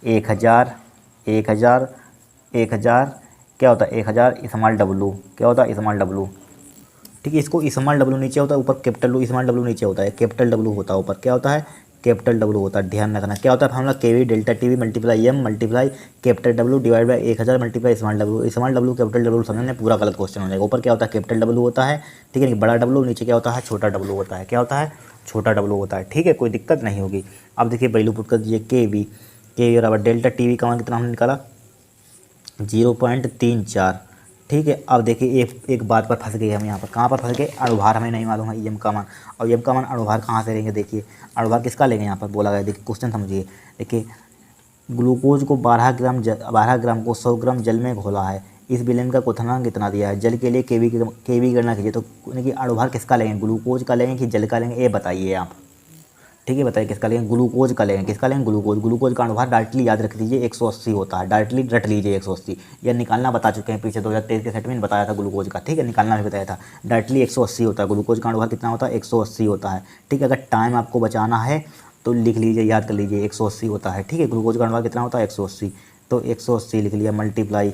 1000 क्या होता है, 1000 स्मॉल डब्लू, क्या होता है, स्मॉल डब्लू। ठीक है, इसको स्मॉल डब्लू नीचे होता है, ऊपर कैपिटल डब्लू, स्मॉल डब्लू नीचे होता है, कैपिटल डब्लू होता है ऊपर, क्या होता है, कैपिटल डब्लू होता है। ध्यान रखना क्या होता है formula, KV delta TV multiply M multiply capital W divide by 1000 multiply small डब्लू कैपिटल डब्लू समझने पूरा गलत क्वेश्चन हो जाएगा। ऊपर क्या होता है, कैपिटल डब्लू होता है, ठीक है, बड़ा डब्लू, नीचे क्या होता है, छोटा डब्लू होता है, क्या होता है, छोटा डब्लू होता है। ठीक है, कोई दिक्कत नहीं होगी। अब देखिए वैल्यू पुट कर दीजिए, केवी बराबर डेल्टा टीवी का मान कितना हमने निकाला, 0.34। ठीक है, अब देखिए एक बात पर फंस गए हम यहाँ पर, कहाँ पर फंस गए, अणुभार हमें नहीं मालूम है, एम का मान, और एम का मान अणुभार कहाँ से लेंगे, देखिए अणुभार किसका लेंगे यहाँ पर बोला गया, देखिए क्वेश्चन समझिए। देखिए ग्लूकोज को 12 ग्राम को 100 ग्राम जल में घोला है, इस विलयन का क्वथनांक कितना दिया है, जल के लिए केवी की गणना कीजिए। तो यानी कि अणुभार किसका लेंगे, ग्लूकोज का लेंगे कि जल का लेंगे, ये बताइए आप। ठीक है, बताइए किसका लेंगे, ग्लूकोज का लेंगे, किसका लेंगे, ग्लूकोज का अणुभार डायरेक्टली याद रख दीजिए 180 होता है, डायरेक्टली रट लीजिए 180। यह निकालना बता चुके हैं पीछे 2023 के सेट में बताया था ग्लूकोज का। ठीक है, निकालना भी बताया था, डायरेक्टली 180 होता है, ग्लूकोज का अणुभार कितना होता है, 180 होता है। ठीक है, अगर टाइम आपको बचाना है तो लिख लीजिए, याद कर लीजिए 180 होता है। ठीक है, ग्लूकोज का अणुभार कितना होता है, 180, तो 180 लिख लिया मल्टीप्लाई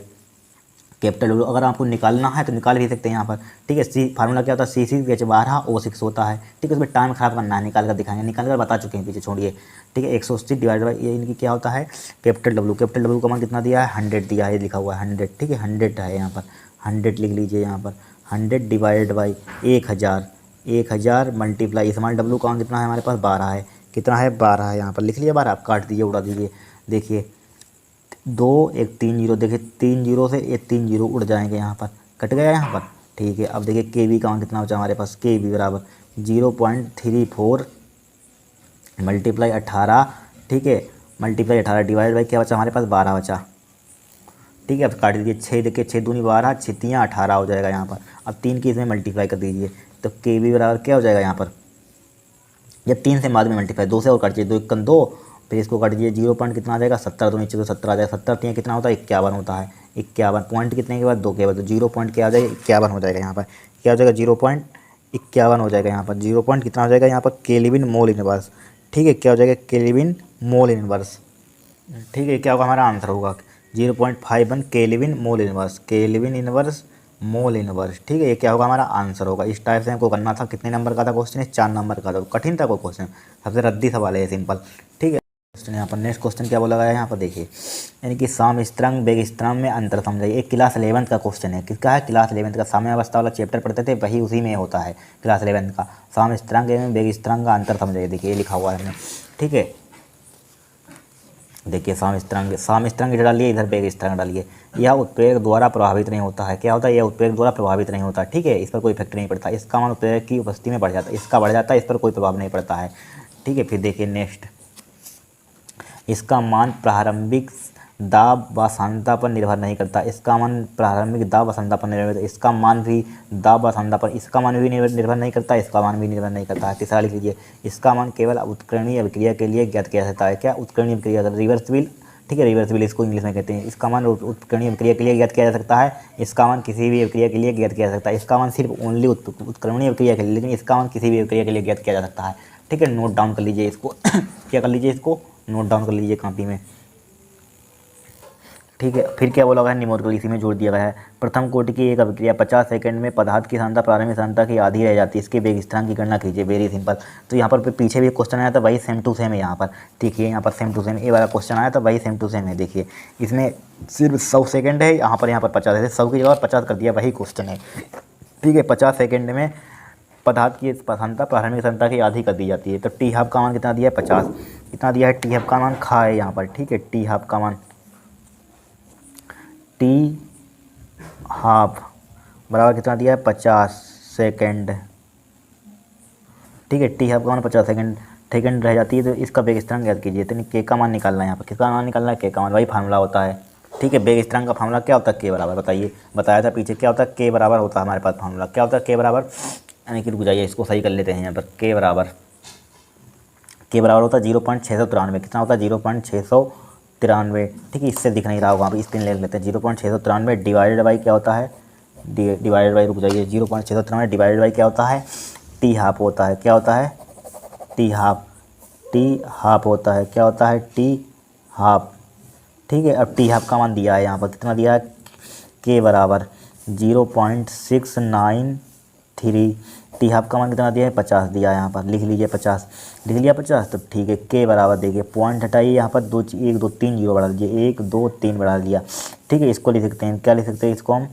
कैपिटल डब्ल्यू। अगर आपको निकालना है तो निकाल भी सकते हैं यहाँ पर। ठीक है, सी फार्मूला क्या होता है, CC12O6 होता है। ठीक है, उसमें टाइम खराब करना है, निकाल कर दिखाएंगे, निकाल कर बता चुके हैं पीछे, छोड़िए। ठीक है, 180 डिवाइड बाई ये इनकी क्या होता है, कैपिटल डब्ल्यू का मान कितना दिया है, 100 दिया है, लिखा हुआ है 100। ठीक है, 100 है यहाँ पर, 100 लिख लीजिए यहाँ पर, 100 divide by 1000 multiply small W का मान कितना है हमारे पास, 12 है। कितना है, 12 है, यहाँ पर लिख लिया 12, आप काट दीजिए, उड़ा दीजिए। देखिए 2 1 3 0, देखिए 3 0 से ये 3 0 उड़ जाएंगे, यहाँ पर कट गया यहाँ पर। ठीक है, अब देखिए केवी का मान कितना बचा हमारे पास, केवी बराबर 0.34 मल्टीप्लाई 18। ठीक है, मल्टीप्लाई 18 डिवाइड बाई क्या बचा हमारे पास, 12 बचा। ठीक है, अब काट दीजिए, 6 देखिए 6 दूनी 12, 6 3 18 हो जाएगा यहाँ पर। अब 3 की इसमें मल्टीप्लाई कर दीजिए, तो केवी बराबर क्या हो जाएगा यहाँ पर, जब 3 से बाद में मल्टीप्लाई 2 से और काट दीजिए, 2 1 2, फिर इसको काट दीजिए, 0 पॉइंट कितना आ जाएगा, 70, तो नीचे तो 70 आ जाएगा, 70 3 कितना होता है, 51 होता है। 51 पॉइंट कितने के बाद, 2 के बाद, तो 0 पॉइंट क्या आ जाएगा, 51 हो जाएगा यहाँ पर। क्या हो जाएगा, 0.51 हो जाएगा यहाँ पर। 0 पॉइंट कितना हो जाएगा यहाँ पर, केल्विन मोल इनवर्स। ठीक है, क्या हो जाएगा, केल्विन मोल इनवर्स। ठीक है, क्या होगा हमारा आंसर होगा 0.51 kelvin mole inverse, kelvin inverse mole inverse. ठीक है, ये क्या होगा हमारा आंसर होगा। इस टाइप से हमको करना था। कितने नंबर का था क्वेश्चन, 4 नंबर का था, कठिन था कोई क्वेश्चन, सबसे रद्दी सवाल है, सिंपल। ठीक है, क्वेश्चन यहाँ पर। नेक्स्ट क्वेश्चन क्या बोला गया है यहाँ पर देखिए, यानी कि सामस्त्रंग बेगिस्त्रम में अंतर समझाइए। एक क्लास 11th का क्वेश्चन है, किसका है? क्लास 11th का। साम्य अवस्था वाला चैप्टर पढ़ते थे वही उसी में होता है, क्लास 11th का। सामस्त्रंग एवं बेगिस्त्रम का अंतर समझाइए। देखिए ये लिखा हुआ है हमने, ठीक है। देखिए सामस्त्रंग इधर डालिए, इधर बेगिस्त्रंग डालिए। यह उत्प्रेरक द्वारा प्रभावित नहीं होता है। क्या होता है? यह उत्प्रेरक द्वारा प्रभावित नहीं होता, ठीक है। इस पर कोई इफेक्ट नहीं पड़ता। इसका मान उत्प्रेरक की उपस्थिति में बढ़ जाता है, इसका बढ़ जाता है, इस पर कोई प्रभाव नहीं पड़ता है, ठीक है। फिर देखिए नेक्स्ट, इसका मान प्रारंभिक दाब व सांद्रता पर निर्भर नहीं करता। इसका मान प्रारंभिक दाब व सांद्रता पर निर्भर करता। इसका मान भी दाब व सांद्रता पर, इसका मान भी निर्भर नहीं करता, इसका मान भी निर्भर नहीं करता है। तीसरा लिख लीजिए, इसका मान केवल उत्कीर्णीय अभिक्रिया के लिए ज्ञात किया जाता है। क्या? उत्कीर्णीय अभिक्रिया, रिवर्सिबल, ठीक है, रिवर्सिबल इसको इंग्लिश में कहते हैं। इसका मान उत्कीर्णीय अभिक्रिया के लिए ज्ञात किया जा सकता है। इसका मान किसी भी अभिक्रिया के लिए ज्ञात किया जा सकता है। इसका मान सिर्फ ओनली उत्कीर्णीय अभिक्रिया के लिए, लेकिन इसका मान किसी भी अभिक्रिया के लिए ज्ञात किया जा सकता है, ठीक है। नोट डाउन कर लीजिए इसको क्या कर लीजिए, इसको नोट डाउन कर लीजिए कॉपी में, ठीक है। फिर क्या बोला गया है? न्यूमेरिकल इसी में जोड़ दिया गया है। प्रथम कोटि की एक अभिक्रिया 50 सेकंड में पदार्थ की सांद्रता प्रारंभिक सांद्रता की आधी रह जाती है। इसके वेग स्थिरांक की गणना कीजिए। Very simple. तो यहाँ पर पीछे भी क्वेश्चन आया था, वही सेम टू सेम है यहाँ पर। देखिए यहाँ पर सेम टू सेम ये वाला क्वेश्चन आया था, वही सेम टू सेम है। देखिए इसमें सिर्फ 100 सेकेंड है, यहाँ पर 50 है। 100 की जगह 50 कर दिया, वही क्वेश्चन है, ठीक है। 50 सेकेंड में पदार्थ की सांद्रता प्रारंभिक सांद्रता की आधी कर दी जाती है। तो टी हाफ का मान कितना दिया है? 50। कितना दिया है? टी हाफ का मान खा है यहाँ पर, ठीक है। टी हाफ का मान, टी हाफ बराबर कितना दिया है? 50 सेकेंड, ठीक है। टी हाफ का मान 50 सेकेंड रह जाती है। तो इसका वेग स्थिरांक याद कीजिए। तो के का मान निकालना है यहाँ पर। किसका मान निकालना है? के का मान, वही फार्मूला होता है, ठीक है। वेग स्थिरांक का फार्मूला क्या होता है? के बराबर, बताइए, बताया था पीछे क्या होता है? के बराबर होता है हमारे पास फार्मूला। क्या होता है? के बराबर, यानी कि रुक जाइए इसको सही कर लेते हैं यहाँ पर। के बराबर होता है 0.693। कितना होता है? 0.693, ठीक है। इससे दिख नहीं रहा होगा, आप स्क्रीन ले लेते हैं। 0.693 डिवाइडेड बाई क्या होता है? डिवाइडेड बाई, रुक जाइए, 0.693 डिवाइडेड बाई क्या होता है? टी हाफ होता है। क्या होता है? टी हाफ होता है। क्या होता है? टी हाफ, ठीक है। अब टी हाफ का मान दिया है यहाँ पर, कितना दिया है? के बराबर 0.693। टी हाफ का मान कितना दिया है? 50 दिया है यहाँ पर। लिख लीजिए 50, लिख लिया 50, तो ठीक है। के बराबर देखिए, पॉइंट हटाइए यहाँ पर, 1 2 3 जीरो बढ़ा लीजिए, 1 2 3 बढ़ा लिया, ठीक है। इसको लिख सकते हैं, क्या लिख सकते हैं इसको हम?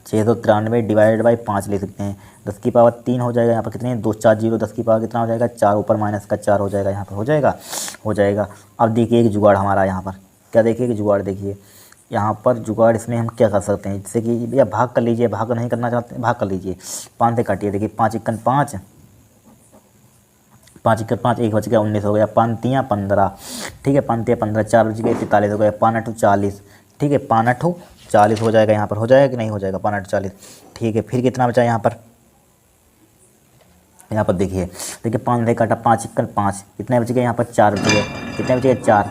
693 डिवाइडेड बाई 5 ले सकते हैं। 10 की पावर 3 हो जाएगा यहाँ पर। कितने? 2 4 जीरो, 10 की पावर कितना हो जाएगा? 4, ऊपर माइनस का 4 हो जाएगा यहाँ पर, हो जाएगा। अब देखिए एक जुगाड़ हमारा यहाँ पर, क्या देखिए कि जुगाड़ देखिए यहाँ पर जुगाड़। इसमें हम क्या कर सकते हैं? जैसे कि या भाग कर लीजिए, भाग नहीं करना चाहते भाग कर लीजिए। 5 से काटिए, देखिए 5 1 5, 5 1 5, 1 बच गया, 19 हो गया। 5 3 15, ठीक है। 5 3 15, 4 बच गए, 43 हो गया। 5 8 40, ठीक है। 5 8 40 हो जाएगा यहाँ पर, हो जाएगा कि नहीं हो जाएगा? 5 8 40, ठीक है। फिर कितना बचा यहाँ पर? यहाँ पर देखिए 5 से काटा, 5 1 5, कितने बच गए यहाँ पर? 4 बच गए। कितने बच गए? 4,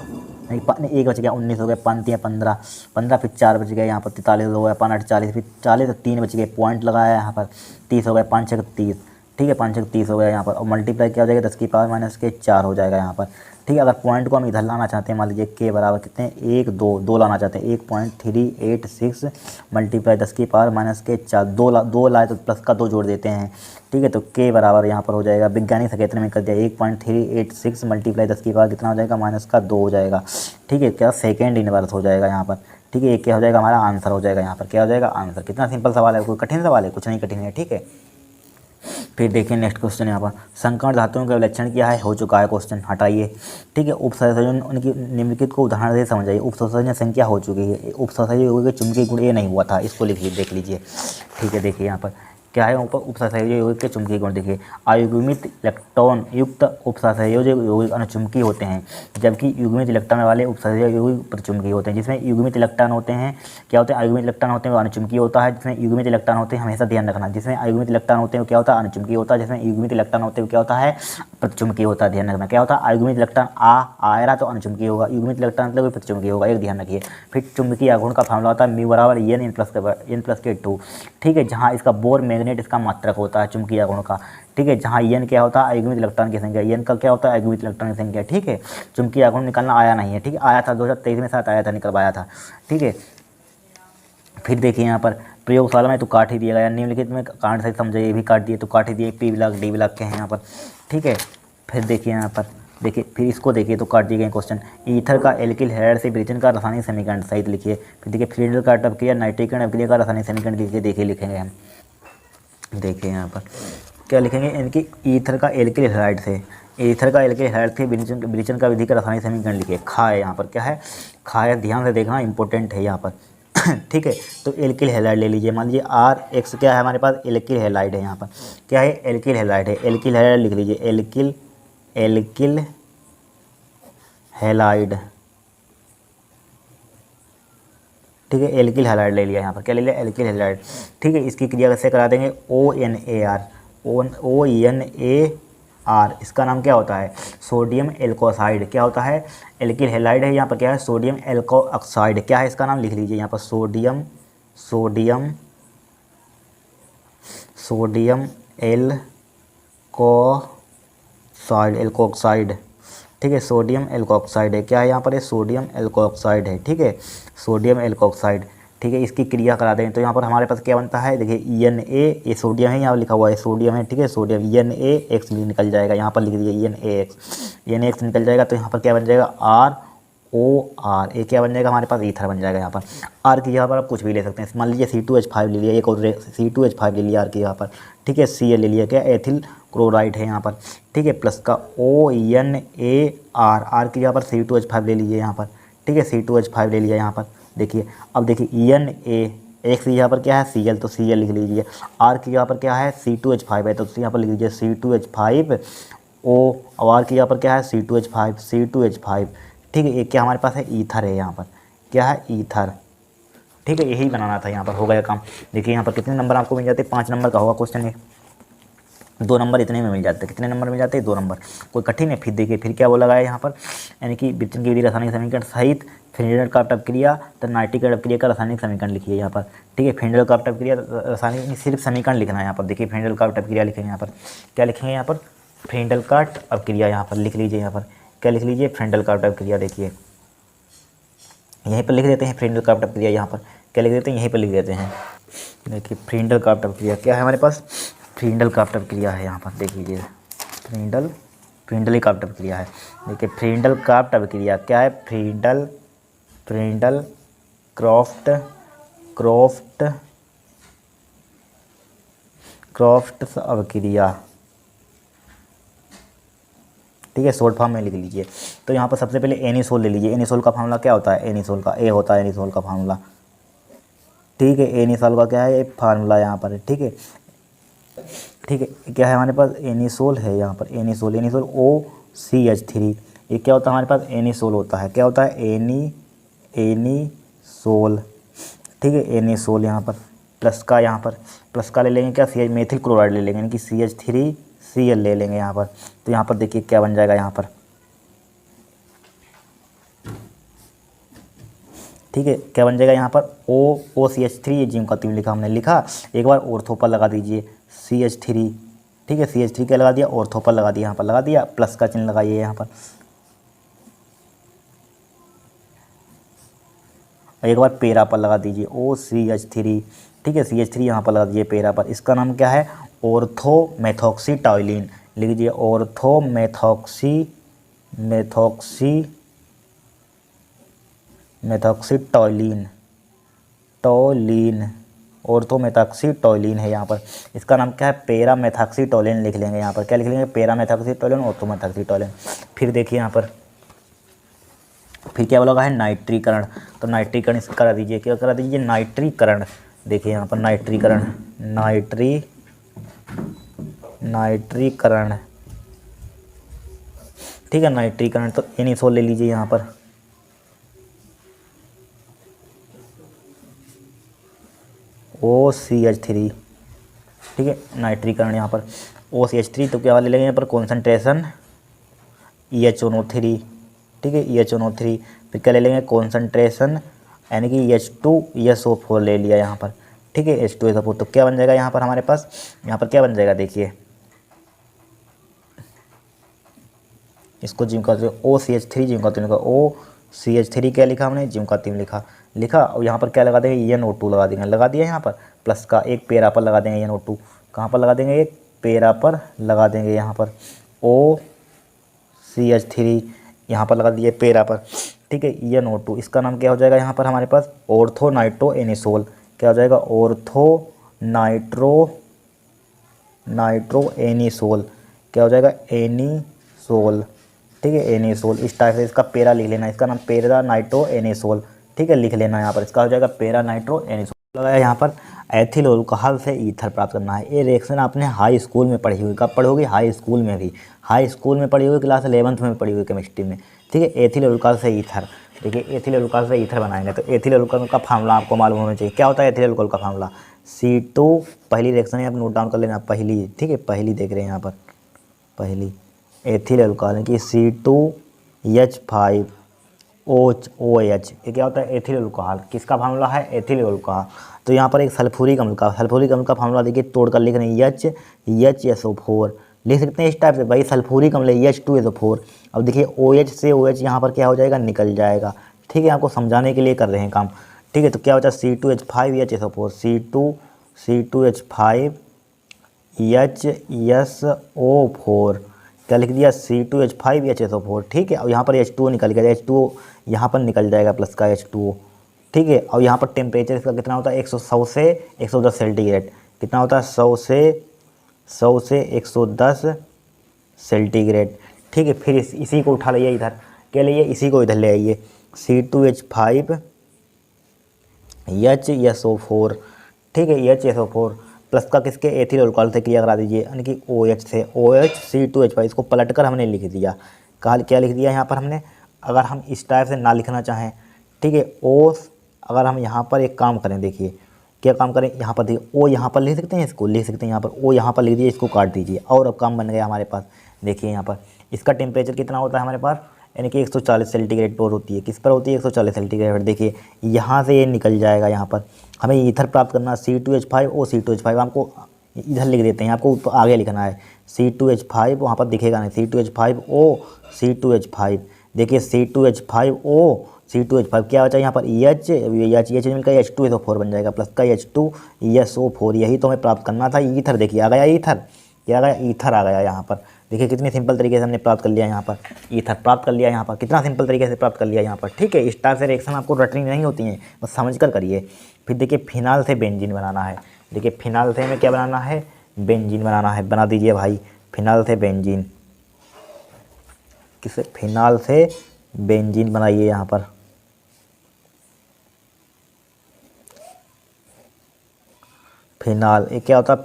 नहीं 1 बच गया, 19 हो गया। 5 3 15, फिर 4 बच गए यहाँ पर, 43 हो गया। 5 8 40, फिर 40, तो 3 बच गए, पॉइंट लगाया यहाँ पर, 30 हो गया। 5 6 30, ठीक है। 5 6 30 हो गया यहाँ पर। और मल्टीप्लाई क्या हो जाएगा? 10 की पावर माइनस के 4 हो जाएगा यहाँ पर, ठीक है। अगर पॉइंट को हम इधर लाना चाहते हैं, मान लीजिए के बराबर कितने? 1 2 लाना चाहते हैं, 1.386 मल्टीप्लाई 10 की पावर माइनस के 4, 2 लाए तो प्लस का 2 जोड़ देते हैं, ठीक है। तो के बराबर यहाँ पर हो जाएगा, वैज्ञानिक संकेतन में कर दिया, 1.386 मल्टीप्लाई 10 की पावर कितना हो जाएगा? माइनस का 2 हो जाएगा, ठीक है। क्या? सेकेंड इनवर्स हो जाएगा यहाँ पर, ठीक है। ये क्या हो जाएगा? हमारा आंसर हो जाएगा यहाँ पर। क्या हो जाएगा? आंसर। कितना सिंपल सवाल है, कोई कठिन सवाल है? कुछ नहीं कठिन है, ठीक है। फिर देखिए नेक्स्ट क्वेश्चन यहाँ पर, संकर्ण धातुओं का विलक्षण क्या है? हो चुका है क्वेश्चन, हटाइए, ठीक है। उपसंयोजन उनकी निम्नलिखित को उदाहरण से समझाइए। उपसंयोजन संख्या हो चुकी है। उपसंयोजन चुंबकीय गुण ये नहीं हुआ था, इसको लिखिए, देख लीजिए, ठीक है। देखिए यहाँ पर क्या है? उपसंयोजक यौगिक के चुंबकीय गुण देखिए, अयुग्मित इलेक्ट्रॉन युक्त उपसंयोजक यौगिक अनुचुंबकीय होते हैं, जबकि युग्मित इलेक्ट्रॉन वाले उपसंयोजक यौगिक प्रतिचुंबकीय होते हैं। जिसमें युग्मित इलेक्ट्रॉन होते हैं, क्या होते हैं? अयुग्मित इलेक्ट्रॉन होते हैं वो अनुचुंबकीय होता है। जिसमें युग्मित इलेक्ट्रॉन होते हैं, हमेशा ध्यान रखना, जिसमें अयुग्मित इलेक्ट्रॉन होते हैं वो क्या होता है? अनुचुंबकीय होता है। जिसमें युग्मित इलेक्ट्रॉन होते हैं वो क्या होता है? प्रतिचुंबकीय होता है। ध्यान रखना, क्या होता है? अयुग्मित इलेक्ट्रॉन आ रहा तो अनुचुंबकीय होगा, युग्मित इलेक्ट्रॉन मतलब प्रतिचुंबकीय होगा, एक ध्यान रखिए। फिर चुंबकीय आघूर्ण का फार्मूला होता है म्यू बराबर n+k2, ठीक है। जहाँ इसका बोर मैग्नेट इसका मात्रक होता है चुंबकीय आघूर्ण का, ठीक है। जहाँ n क्या होता है? अयुग्मित इलेक्ट्रॉन की संख्या, n का क्या होता है? अयुग्मित इलेक्ट्रॉन की संख्या, ठीक है। चुंबकीय आघूर्ण निकालना आया नहीं है, ठीक है। आया था 2023 में साथ आया था, निकलवाया था, ठीक है। फिर देखिए यहाँ पर प्रयोगशाला में तो काट ही दिया गया, निम्नलिखित में कारण से समझे, ये भी काट दिए, तो काट ही दिए। पी ब्लॉक डी ब्लॉक के हैं यहाँ पर, ठीक है। फिर देखिए यहाँ पर देखिए फिर इसको देखिए तो काट दिए गए क्वेश्चन। ईथर का एल्किल हैलाइड से ब्रिजन का रासायनिक समीकरण सहित लिखिए। फिर देखिए फ्रीडल का अपक्रिया नाइट्रिकरण अपक्रिया का रासायनिक समीकरण लिखिए। देखिए लिखेंगे हम, देखिए यहाँ पर क्या लिखेंगे, इनकी ईथर का एल्किल हैलाइड से, ईथर का एल्किल हैलाइड से ब्रिजन का विधि का रासायनिक समीकरण लिखिए। खा है यहाँ पर, क्या है, खा है, ध्यान से देखना इंपॉर्टेंट है यहाँ पर। ठीक है, तो एल्किल हैलाइड ले लीजिए। मान लीजिए आर एक्स क्या है हमारे पास, एल्किल हैलाइड है यहाँ पर, क्या है, एल्किल हैलाइड है। एल्किल हैलाइड लिख लीजिए, एल्किल हैलाइड। ठीक है, एल्किल हैलाइड ले लिया यहाँ पर, क्या ले लिया, एल्किल हैलाइड। ठीक है, इसकी क्रिया कैसे करा देंगे, ONAR, इसका नाम क्या होता है, सोडियम एल्कोसाइड। क्या होता है, एल्किल हैलाइड है यहाँ पर, क्या है, सोडियम एल्कोऑक्साइड। क्या है इसका नाम, लिख लीजिए यहाँ पर, सोडियम एल्कोऑक्साइड। ठीक है, सोडियम एल्कोऑक्साइड है, क्या है यहाँ पर, ये सोडियम एल्कोऑक्साइड है। ठीक है, सोडियम एल्कोऑक्साइड। ठीक है, इसकी क्रिया करा दें तो यहाँ पर हमारे पास क्या बनता है, देखिए Na, ये सोडियम है, यहाँ लिखा हुआ है सोडियम है। ठीक है, सोडियम NaX निकल जाएगा, यहाँ पर लिख दीजिए NaX निकल जाएगा। तो यहाँ पर क्या बन जाएगा, ROR, ये क्या बन जाएगा हमारे पास, ईथर बन जाएगा। यहाँ पर आर की जगह पर आप कुछ भी ले सकते हैं। मान लीजिए C2H5 ले लिया, एक और C2H5 ले लिया आर की जगह पर। ठीक है, Cl ले लिया, क्या एथिल क्लोराइड है यहाँ पर। ठीक है, प्लस का ONAR, आर की जगह पर C2H5 ले लीजिए यहाँ पर। ठीक है, C2H5 ले लिया यहाँ पर। देखिए अब देखिए NaX की जगह पर क्या है, Cl, तो Cl लिख लीजिए। आर की जगह पर क्या है, C2H5 है, तो यहाँ पर लिख लीजिए C2H5O। और आर की जगह पर क्या है, C2H5। ठीक है, ये क्या हमारे पास है, ईथर है यहाँ पर, क्या है, ईथर। ठीक है, यही बनाना था, यहाँ पर हो गया काम। देखिए यहाँ पर कितने नंबर आपको मिल जाते हैं, 5 नंबर का होगा क्वेश्चन है, 2 नंबर इतने में मिल जाते हैं। कितने नंबर मिल जाते हैं, 2 नंबर। कोई कठिन है। फिर देखिए फिर क्या बोला गया है यहाँ पर, यानी कि ब्रिजन की विधि रासायनिक समीकरण सहित फ्रीडल क्राफ्ट अपक्रिया तो नाइट्रिक अपक्रिया का रासायनिक समीकरण लिखिए यहाँ पर। ठीक है, फ्रीडल क्राफ्ट अपक्रिया रासायनिक सिर्फ समीकरण लिखना है यहाँ पर। देखिए फ्रीडल क्राफ्ट अपक्रिया लिखेंगे यहाँ पर, क्या लिखेंगे यहाँ पर, फ्रीडल क्राफ्ट अपक्रिया यहाँ पर लिख लीजिए। यहाँ पर क्या लिख लीजिए, फ्रीडल क्राफ्ट अपक्रिया। देखिए यहीं पर लिख देते हैं फ्रीडल क्राफ्ट अपक्रिया, यहाँ पर क्या लिख देते हैं, यहीं पर लिख देते हैं। देखिए फ्रीडल क्राफ्ट अपक्रिया क्या है हमारे पास, फ्रीडल क्राफ्ट अपक्रिया है यहाँ पर। देख लीजिए फ्रीडल क्राफ्ट अपक्रिया है। देखिए फ्रीडल क्राफ्ट अपक्रिया क्या है, फ्रीडल क्राफ्ट अपक्रिया। ठीक है, शॉर्ट फॉर्म में लिख लीजिए। तो यहाँ पर सबसे पहले एनिसोल ले लीजिए। एनिसोल का फार्मूला क्या होता है, एनिसोल का ए होता है, एनिसोल का फार्मूला। ठीक है, एनिसोल का क्या है, फार्मूला यहाँ पर है। ठीक है, ठीक है, क्या है हमारे पास, एनिसोल है यहाँ पर, एनिसोल OCH3। ये क्या होता है हमारे पास, एनिसोल होता है। क्या होता है, एनिसोल। ठीक है, एनिसोल यहाँ पर प्लस का ले लेंगे क्या, CH मेथिल क्लोराइड ले लेंगे, यानी कि CH3Cl ले लेंगे यहाँ पर। तो यहाँ पर देखिए क्या बन जाएगा यहाँ पर। ठीक है, क्या बन जाएगा यहाँ पर, OCH3, ये जिंक का तीन लिखा हमने, लिखा। एक बार ऑर्थो पर लगा दीजिए CH3। ठीक है, CH3 क्या लगा दिया, ऑर्थो पर लगा दिया, यहाँ पर लगा दिया, प्लस का चिन्ह लगाइए यहाँ पर। एक बार पेरा पर लगा दीजिए OCH3। ठीक है, CH3 यहाँ पर लगा दीजिए पेरा पर। इसका नाम क्या है, ऑर्थोमेथॉक्सीटॉयलिन। लिख दीजिए ऑर्थोमेथॉक्सीटॉयलिन है यहाँ पर। इसका नाम क्या है, पैरामेथॉक्सीटॉयलिन लिख लेंगे यहाँ पर। क्या लिख लेंगे, पैरामेथॉक्सीटॉयलिन, ऑर्थोमेथॉक्सीटॉयलिन। फिर देखिए यहाँ पर फिर क्या बोला है, नाइट्रीकरण। तो नाइट्रीकरण इसका करा दीजिए, क्या करा दीजिए, नाइट्रीकरण। देखिए यहाँ पर नाइट्रीकरण, नाइट्रीकरण। ठीक है, नाइट्रीकरण। तो एनिसोल ले लीजिए यहाँ पर, OCH3। ठीक है, नाइट्रीकरण यहाँ पर OCH3। तो क्या ले लेंगे यहाँ पर, कॉन्सेंट्रेशन EHNO3। ठीक है, EHNO3। फिर क्या ले लेंगे, कॉन्सेंट्रेशन यानी कि H2SO4 ले लिया यहाँ पर। ठीक है, H2SO4। तो क्या बन जाएगा यहाँ पर हमारे पास, यहाँ पर क्या बन जाएगा, देखिए इसको जिंक का OCH3 जिंक का तीन लिखा, OCH3 क्या लिखा हमने, जिंक का तीन लिखा। और यहाँ पर क्या लगा देंगे, NO2 लगा देंगे, लगा दिया यहाँ पर। प्लस का एक पेरा पर लगा देंगे NO2। कहाँ पर लगा देंगे, एक पेरा पर लगा देंगे यहाँ पर OCH3 CH3 यहाँ पर लगा दिए पेरा पर, ठीक है। NO2 इसका नाम क्या हो जाएगा यहाँ पर हमारे पास, ऑर्थो नाइट्रो एनिसोल। क्या हो जाएगा, ऑर्थो नाइट्रो एनिसोल। क्या हो जाएगा, एनिसोल, ठीक है, एनिसोल। इस टाइप से इसका पेरा लिख लेना, इसका नाम पेरा नाइट्रो एनिसोल, ठीक है, लिख लेना यहाँ पर। इसका हो जाएगा पेरा नाइट्रो एनिसोल। लगाया यहाँ पर एथिल अल्कोहल से ईथर प्राप्त करना है। ये रिएक्शन आपने हाई स्कूल में पढ़ी हुई, कब पढ़ोगी, हाई स्कूल में भी, हाई स्कूल में पढ़ी हुई, क्लास 11th में पढ़ी हुई केमिस्ट्री में, ठीक है। एथिल अल्कोहल से ईथर, देखिए एथिल अल्कोहल से ईथर बनाएंगे तो एथिल अल्कोहल का फार्मूला आपको मालूम होना चाहिए। क्या होता है एथिल अल्कोहल का फार्मूला, C2, पहली रिएक्शन आप नोट डाउन कर लेना, पहली, ठीक है, पहली देख रहे हैं यहाँ पर, पहली एथिल अल्कोहल यानी कि C2H5OH, ये क्या होता है, एथिल अल्कोहल। किसका फार्मूला है, एथिल अल्कोहल। तो यहाँ पर एक सल्फ्यूरिक अम्ल का फार्मूला देखिए, तोड़ कर लिख रहे हैं, HSO4 लिख सकते हैं इस टाइप से, भाई सल्फ्यूरिक अम्ल H2SO4। अब देखिए OH से OH यहाँ पर क्या हो जाएगा, निकल जाएगा, ठीक है, आपको समझाने के लिए कर रहे हैं काम, ठीक है। तो क्या होता है C2H5HSO4, C2H5HSO4, क्या लिख दिया, C2H5HSO4, ठीक है। और यहाँ पर H2O निकल गया, H2O यहाँ पर निकल जाएगा प्लस का H2O, ठीक है। और यहाँ पर टेम्परेचर इसका कितना होता है, 100 से 110 सेंटीग्रेड, कितना होता है, 100 से 110 सेंटीग्रेड, ठीक है। फिर इसी को उठा लिया इधर, क्या लिए, इसी को इधर ले आइए, C2H5HSO4, ठीक है, HSO4 प्लस का किसके, एथिल अल्कोहल से क्रिया करा दीजिए, यानी कि OH से, OH C2H5, इसको पलट कर हमने लिख दिया। क्या लिख दिया यहाँ पर हमने, अगर हम इस टाइप से ना लिखना चाहें, ठीक है, O, अगर हम यहाँ पर एक काम करें, देखिए क्या काम करें, यहाँ पर देखिए O यहाँ पर लिख सकते हैं, इसको लिख सकते हैं यहाँ पर O यहाँ पर लिख दिए, इसको काट दीजिए, और अब काम बन गया हमारे पास। देखिए यहाँ पर इसका टेम्परेचर कितना होता है हमारे पास, यानी कि 140 सेंटीग्रेड पर होती है, किस पर होती है, 140 सेंटीग्रेड। देखिए यहाँ से ये निकल जाएगा, यहाँ पर हमें ईथर प्राप्त करना, C2H5O, C2H5 हमको इधर लिख देते हैं, आपको आगे लिखना है C2H5, वहाँ पर दिखेगा नहीं, C2H5O, C2H5, देखिए C2H5O, C2H5 क्या बचा यहाँ पर, EH मिलकर H2SO4 बन जाएगा, प्लस का H2SO4, यही तो हमें प्राप्त करना था। ईथर देखिए आ गया, ईथर क्या आ गया, ईथर आ गया यहाँ पर। देखिए कितनी सिंपल तरीके से हमने प्राप्त कर लिया, यहाँ पर ईथर प्राप्त कर लिया, यहाँ पर कितना सिंपल तरीके से प्राप्त कर लिया यहाँ पर, ठीक है। इस टाइप से रिएक्शन आपको रटनी नहीं होती हैं, बस समझ कर करिए। फिर देखिए फिनाल से बेंजीन बनाना है, देखिए फिनाल से हमें क्या बनाना है, बेंजीन बनाना है, बना दीजिए भाई, फिनाल से बेंजीन, किसे, फिनाल से बेंजीन बनाइए यहाँ पर। फिनाल, ये क्या होता है,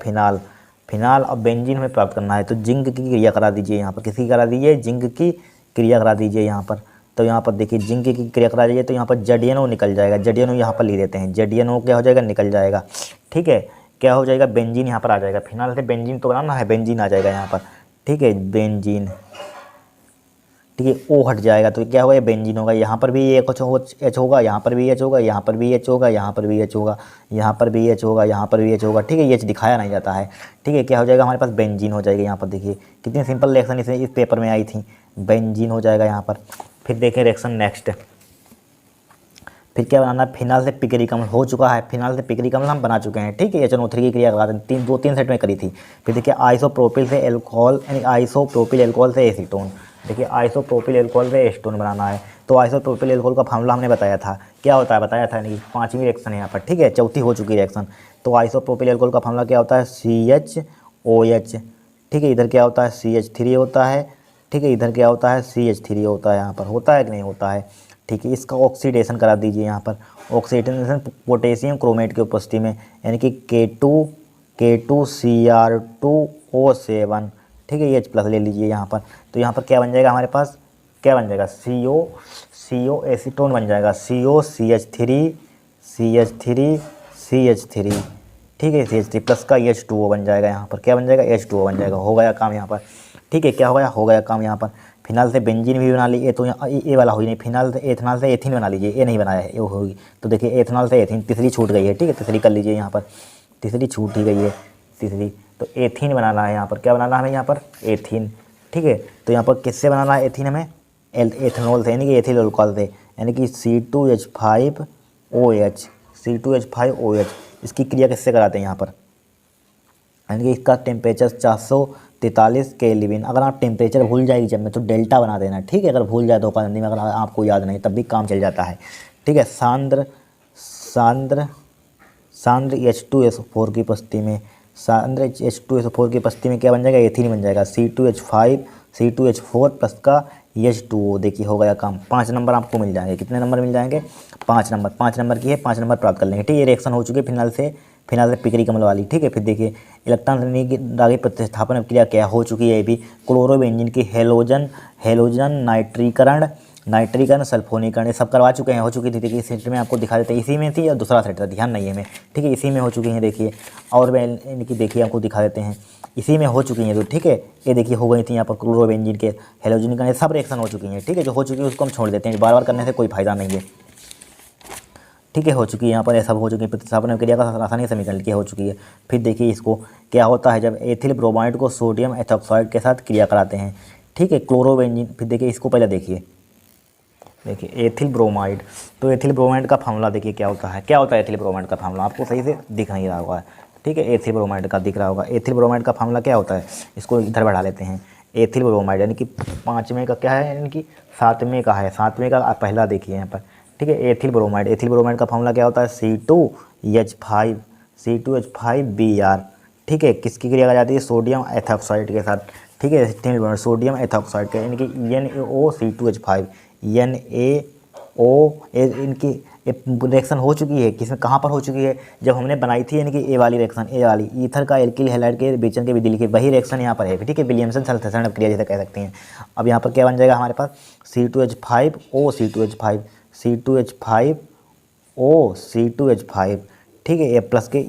फिनाल और बेंजीन हमें प्राप्त करना है, तो जिंक की क्रिया करा दीजिए यहाँ पर, किसकी करा दीजिए, जिंक की क्रिया करा दीजिए यहाँ पर। तो यहाँ पर देखिए जिंक की क्रिया करा दीजिए, तो यहाँ पर ZnO निकल जाएगा, ZnO यहाँ पर लिख देते हैं, ZnO क्या हो जाएगा, निकल जाएगा, ठीक है। क्या हो जाएगा, बेंजीन यहाँ पर आ जाएगा, फिनाल से बेंजीन तो बनाना है, बेंजीन आ जाएगा यहाँ पर, ठीक है, बेंजीन, ठीक है। O हट जाएगा तो क्या होगा, ये बेंजीन होगा, यहाँ पर भी ये कुछ H होगा, यहाँ पर भी H होगा, यहाँ पर भी H होगा, यहाँ पर भी H होगा, यहाँ पर भी H होगा, यहाँ पर भी H होगा, ठीक है। ये H दिखाया नहीं जाता है, ठीक है। क्या हो जाएगा, हमारे पास बेंजीन हो जाएगा यहाँ पर। देखिए कितनी सिंपल रिएक्शन इस पेपर में आई थी, बेंजीन हो जाएगा यहाँ पर। फिर देखें रिएक्शन नेक्स्ट, फिर क्या बनाना है, फिनाल से पिक्रिक अम्ल हो चुका है, फिनाल से पिक्रिक अम्ल हम बना चुके हैं, ठीक है। HNO3 की क्रिया करा दें, 2-3 सेट में करी थी। फिर देखिए आइसोप्रोपिल से एल्कोहल, यानी आइसोप्रोपिल एल्कोहल से एसीटोन, देखिए आइसोप्रोपिल एल्कोहल से एसीटोन बनाना है। तो आइसोप्रोपिल एल्कोहल का फार्मूला हमने बताया था, क्या होता है बताया था, यानी कि 5वीं रिएक्शन है यहाँ पर, ठीक है, चौथी हो चुकी रिएक्शन। तो आइसोप्रोपिल एल्कोहल का फार्मूला क्या होता है, CHOH, ठीक है। इधर क्या होता है, CH3 होता है, ठीक है। इधर क्या होता है, CH3 होता है, यहाँ पर होता है कि नहीं होता है, ठीक है। इसका ऑक्सीडेशन करा दीजिए यहाँ पर, ऑक्सीडेशन पोटेशियम क्रोमेट की उपस्थिति में, यानी कि K2Cr2O7, ठीक है। ये H+ ले लीजिए यहाँ पर। तो यहाँ पर क्या बन जाएगा हमारे पास, क्या बन जाएगा, CO एसीटोन बन जाएगा, CH3, ठीक है, CH3 प्लस का H2O बन जाएगा यहाँ पर, क्या बन जाएगा, H2O बन जाएगा। हो गया काम यहाँ पर, ठीक है। क्या हो गया काम यहाँ पर। फिनाल से बेंजीन भी बना ली, ये तो ये वाला हुई नहीं, फिनाल से एथनॉल से एथिन बना लीजिए, ये नहीं बनाया है, ये होगी। तो देखिए एथनॉल से एथिन, तीसरी छूट गई है, ठीक है, तीसरी कर लीजिए यहाँ पर, तीसरी छूट ही गई है, तीसरी। तो एथिन बनाना है यहाँ पर, क्या बनाना है यहाँ पर, एथिन, ठीक है। तो यहाँ पर किससे बनाना है एथिन हमें, एथनॉल से, यानी कि एथिल अल्कोहल से, यानी कि C2H5OH, इसकी क्रिया किससे कराते हैं यहाँ पर, यानी कि इसका टेम्परेचर 443 केल्विन। अगर आप टेम्परेचर भूल जाएगी जब में तो डेल्टा बना देना, ठीक है। अगर भूल जाए तो हिंदी में, अगर आपको याद नहीं तब भी काम चल जाता है, ठीक है। सांद्र सांद्र सांद्र H2SO4 की उपस्थिति में, सांद्र H2SO4 की उपस्थिति में क्या बन जाएगा, एथिलीन बन जाएगा, C2H4 प्लस का H2O। देखिए हो गया काम। 5 नंबर आपको मिल जाएंगे। कितने नंबर मिल जाएंगे, 5 नंबर। 5 नंबर की है, 5 नंबर प्राप्त कर लेंगे, ठीक है। ये रिएक्शन हो चुकी है फिनाल से पिकरी कमल वाली, ठीक है। फिर देखिए इलेक्ट्रॉन की दागी प्रतिस्थापन क्रिया क्या हो चुकी है, ये भी क्लोरोबेंजीन की हेलोजन नाइट्रीकरण सल्फोनीकरण, ये सब करवा चुके हैं, हो चुकी थी। देखिए सेट में आपको दिखा देते हैं, इसी में थी या दूसरा सेट था, ध्यान नहीं है में, ठीक है। इसी में हो चुकी हैं देखिए, और मैं इनकी देखिए आपको दिखा देते हैं, इसी में हो चुकी हैं तो, ठीक है। ये देखिए हो गई थी यहाँ पर क्लोरोबेंजीन के हेलोजनीकरण, सब रिएक्शन हो चुकी हैं, ठीक है। जो हो चुकी है उसको हम छोड़ देते हैं, बार बार करने से कोई फायदा नहीं है, ठीक है। हो चुकी है यहाँ पर, सब हो चुकी है। प्रतिस्थापन क्रिया का रासायनिक समीकरण की हो चुकी है। फिर देखिए इसको क्या होता है जब एथिल ब्रोमाइड को सोडियम एथॉक्साइड के साथ क्रिया कराते हैं, ठीक है, क्लोरोबेंजीन। फिर देखिए इसको पहले देखिए एथिल ब्रोमाइड। तो एथिल ब्रोमाइड का फार्मूला देखिए क्या होता है एथिल ब्रोमाइड का फार्मूला, आपको सही से दिख नहीं रहा होगा, ठीक है। एथिल ब्रोमाइड का दिख रहा होगा। एथिल ब्रोमाइड का फार्मूला क्या होता है, इसको इधर बढ़ा लेते हैं। एथिल ब्रोमाइड यानी कि 5वें का क्या है, यानी कि 7वें का है, 7वें का पहला देखिए यहाँ पर, ठीक है। एथिल ब्रोमाइड का फार्मूला क्या होता है, C2H5Br, ठीक है। किसकी क्रिया की जाती है, सोडियम एथॉक्साइड के साथ, ठीक है। सोडियम एथॉक्साइड का यानी कि NaOC2H5 NaO, इनकी रिएक्शन हो चुकी है। किसमें, कहाँ पर हो चुकी है, जब हमने बनाई थी यानी कि ए वाली रिएक्शन, ए वाली ईथर का एल्किल हैलाइड के विचलन के विधि लिखी, वही रिएक्शन यहाँ पर है, ठीक है। विलियमसन संश्लेषण क्रिया जैसे कह सकते हैं। अब यहाँ पर क्या बन जाएगा हमारे पास, C2H5O, ठीक है। प्लस के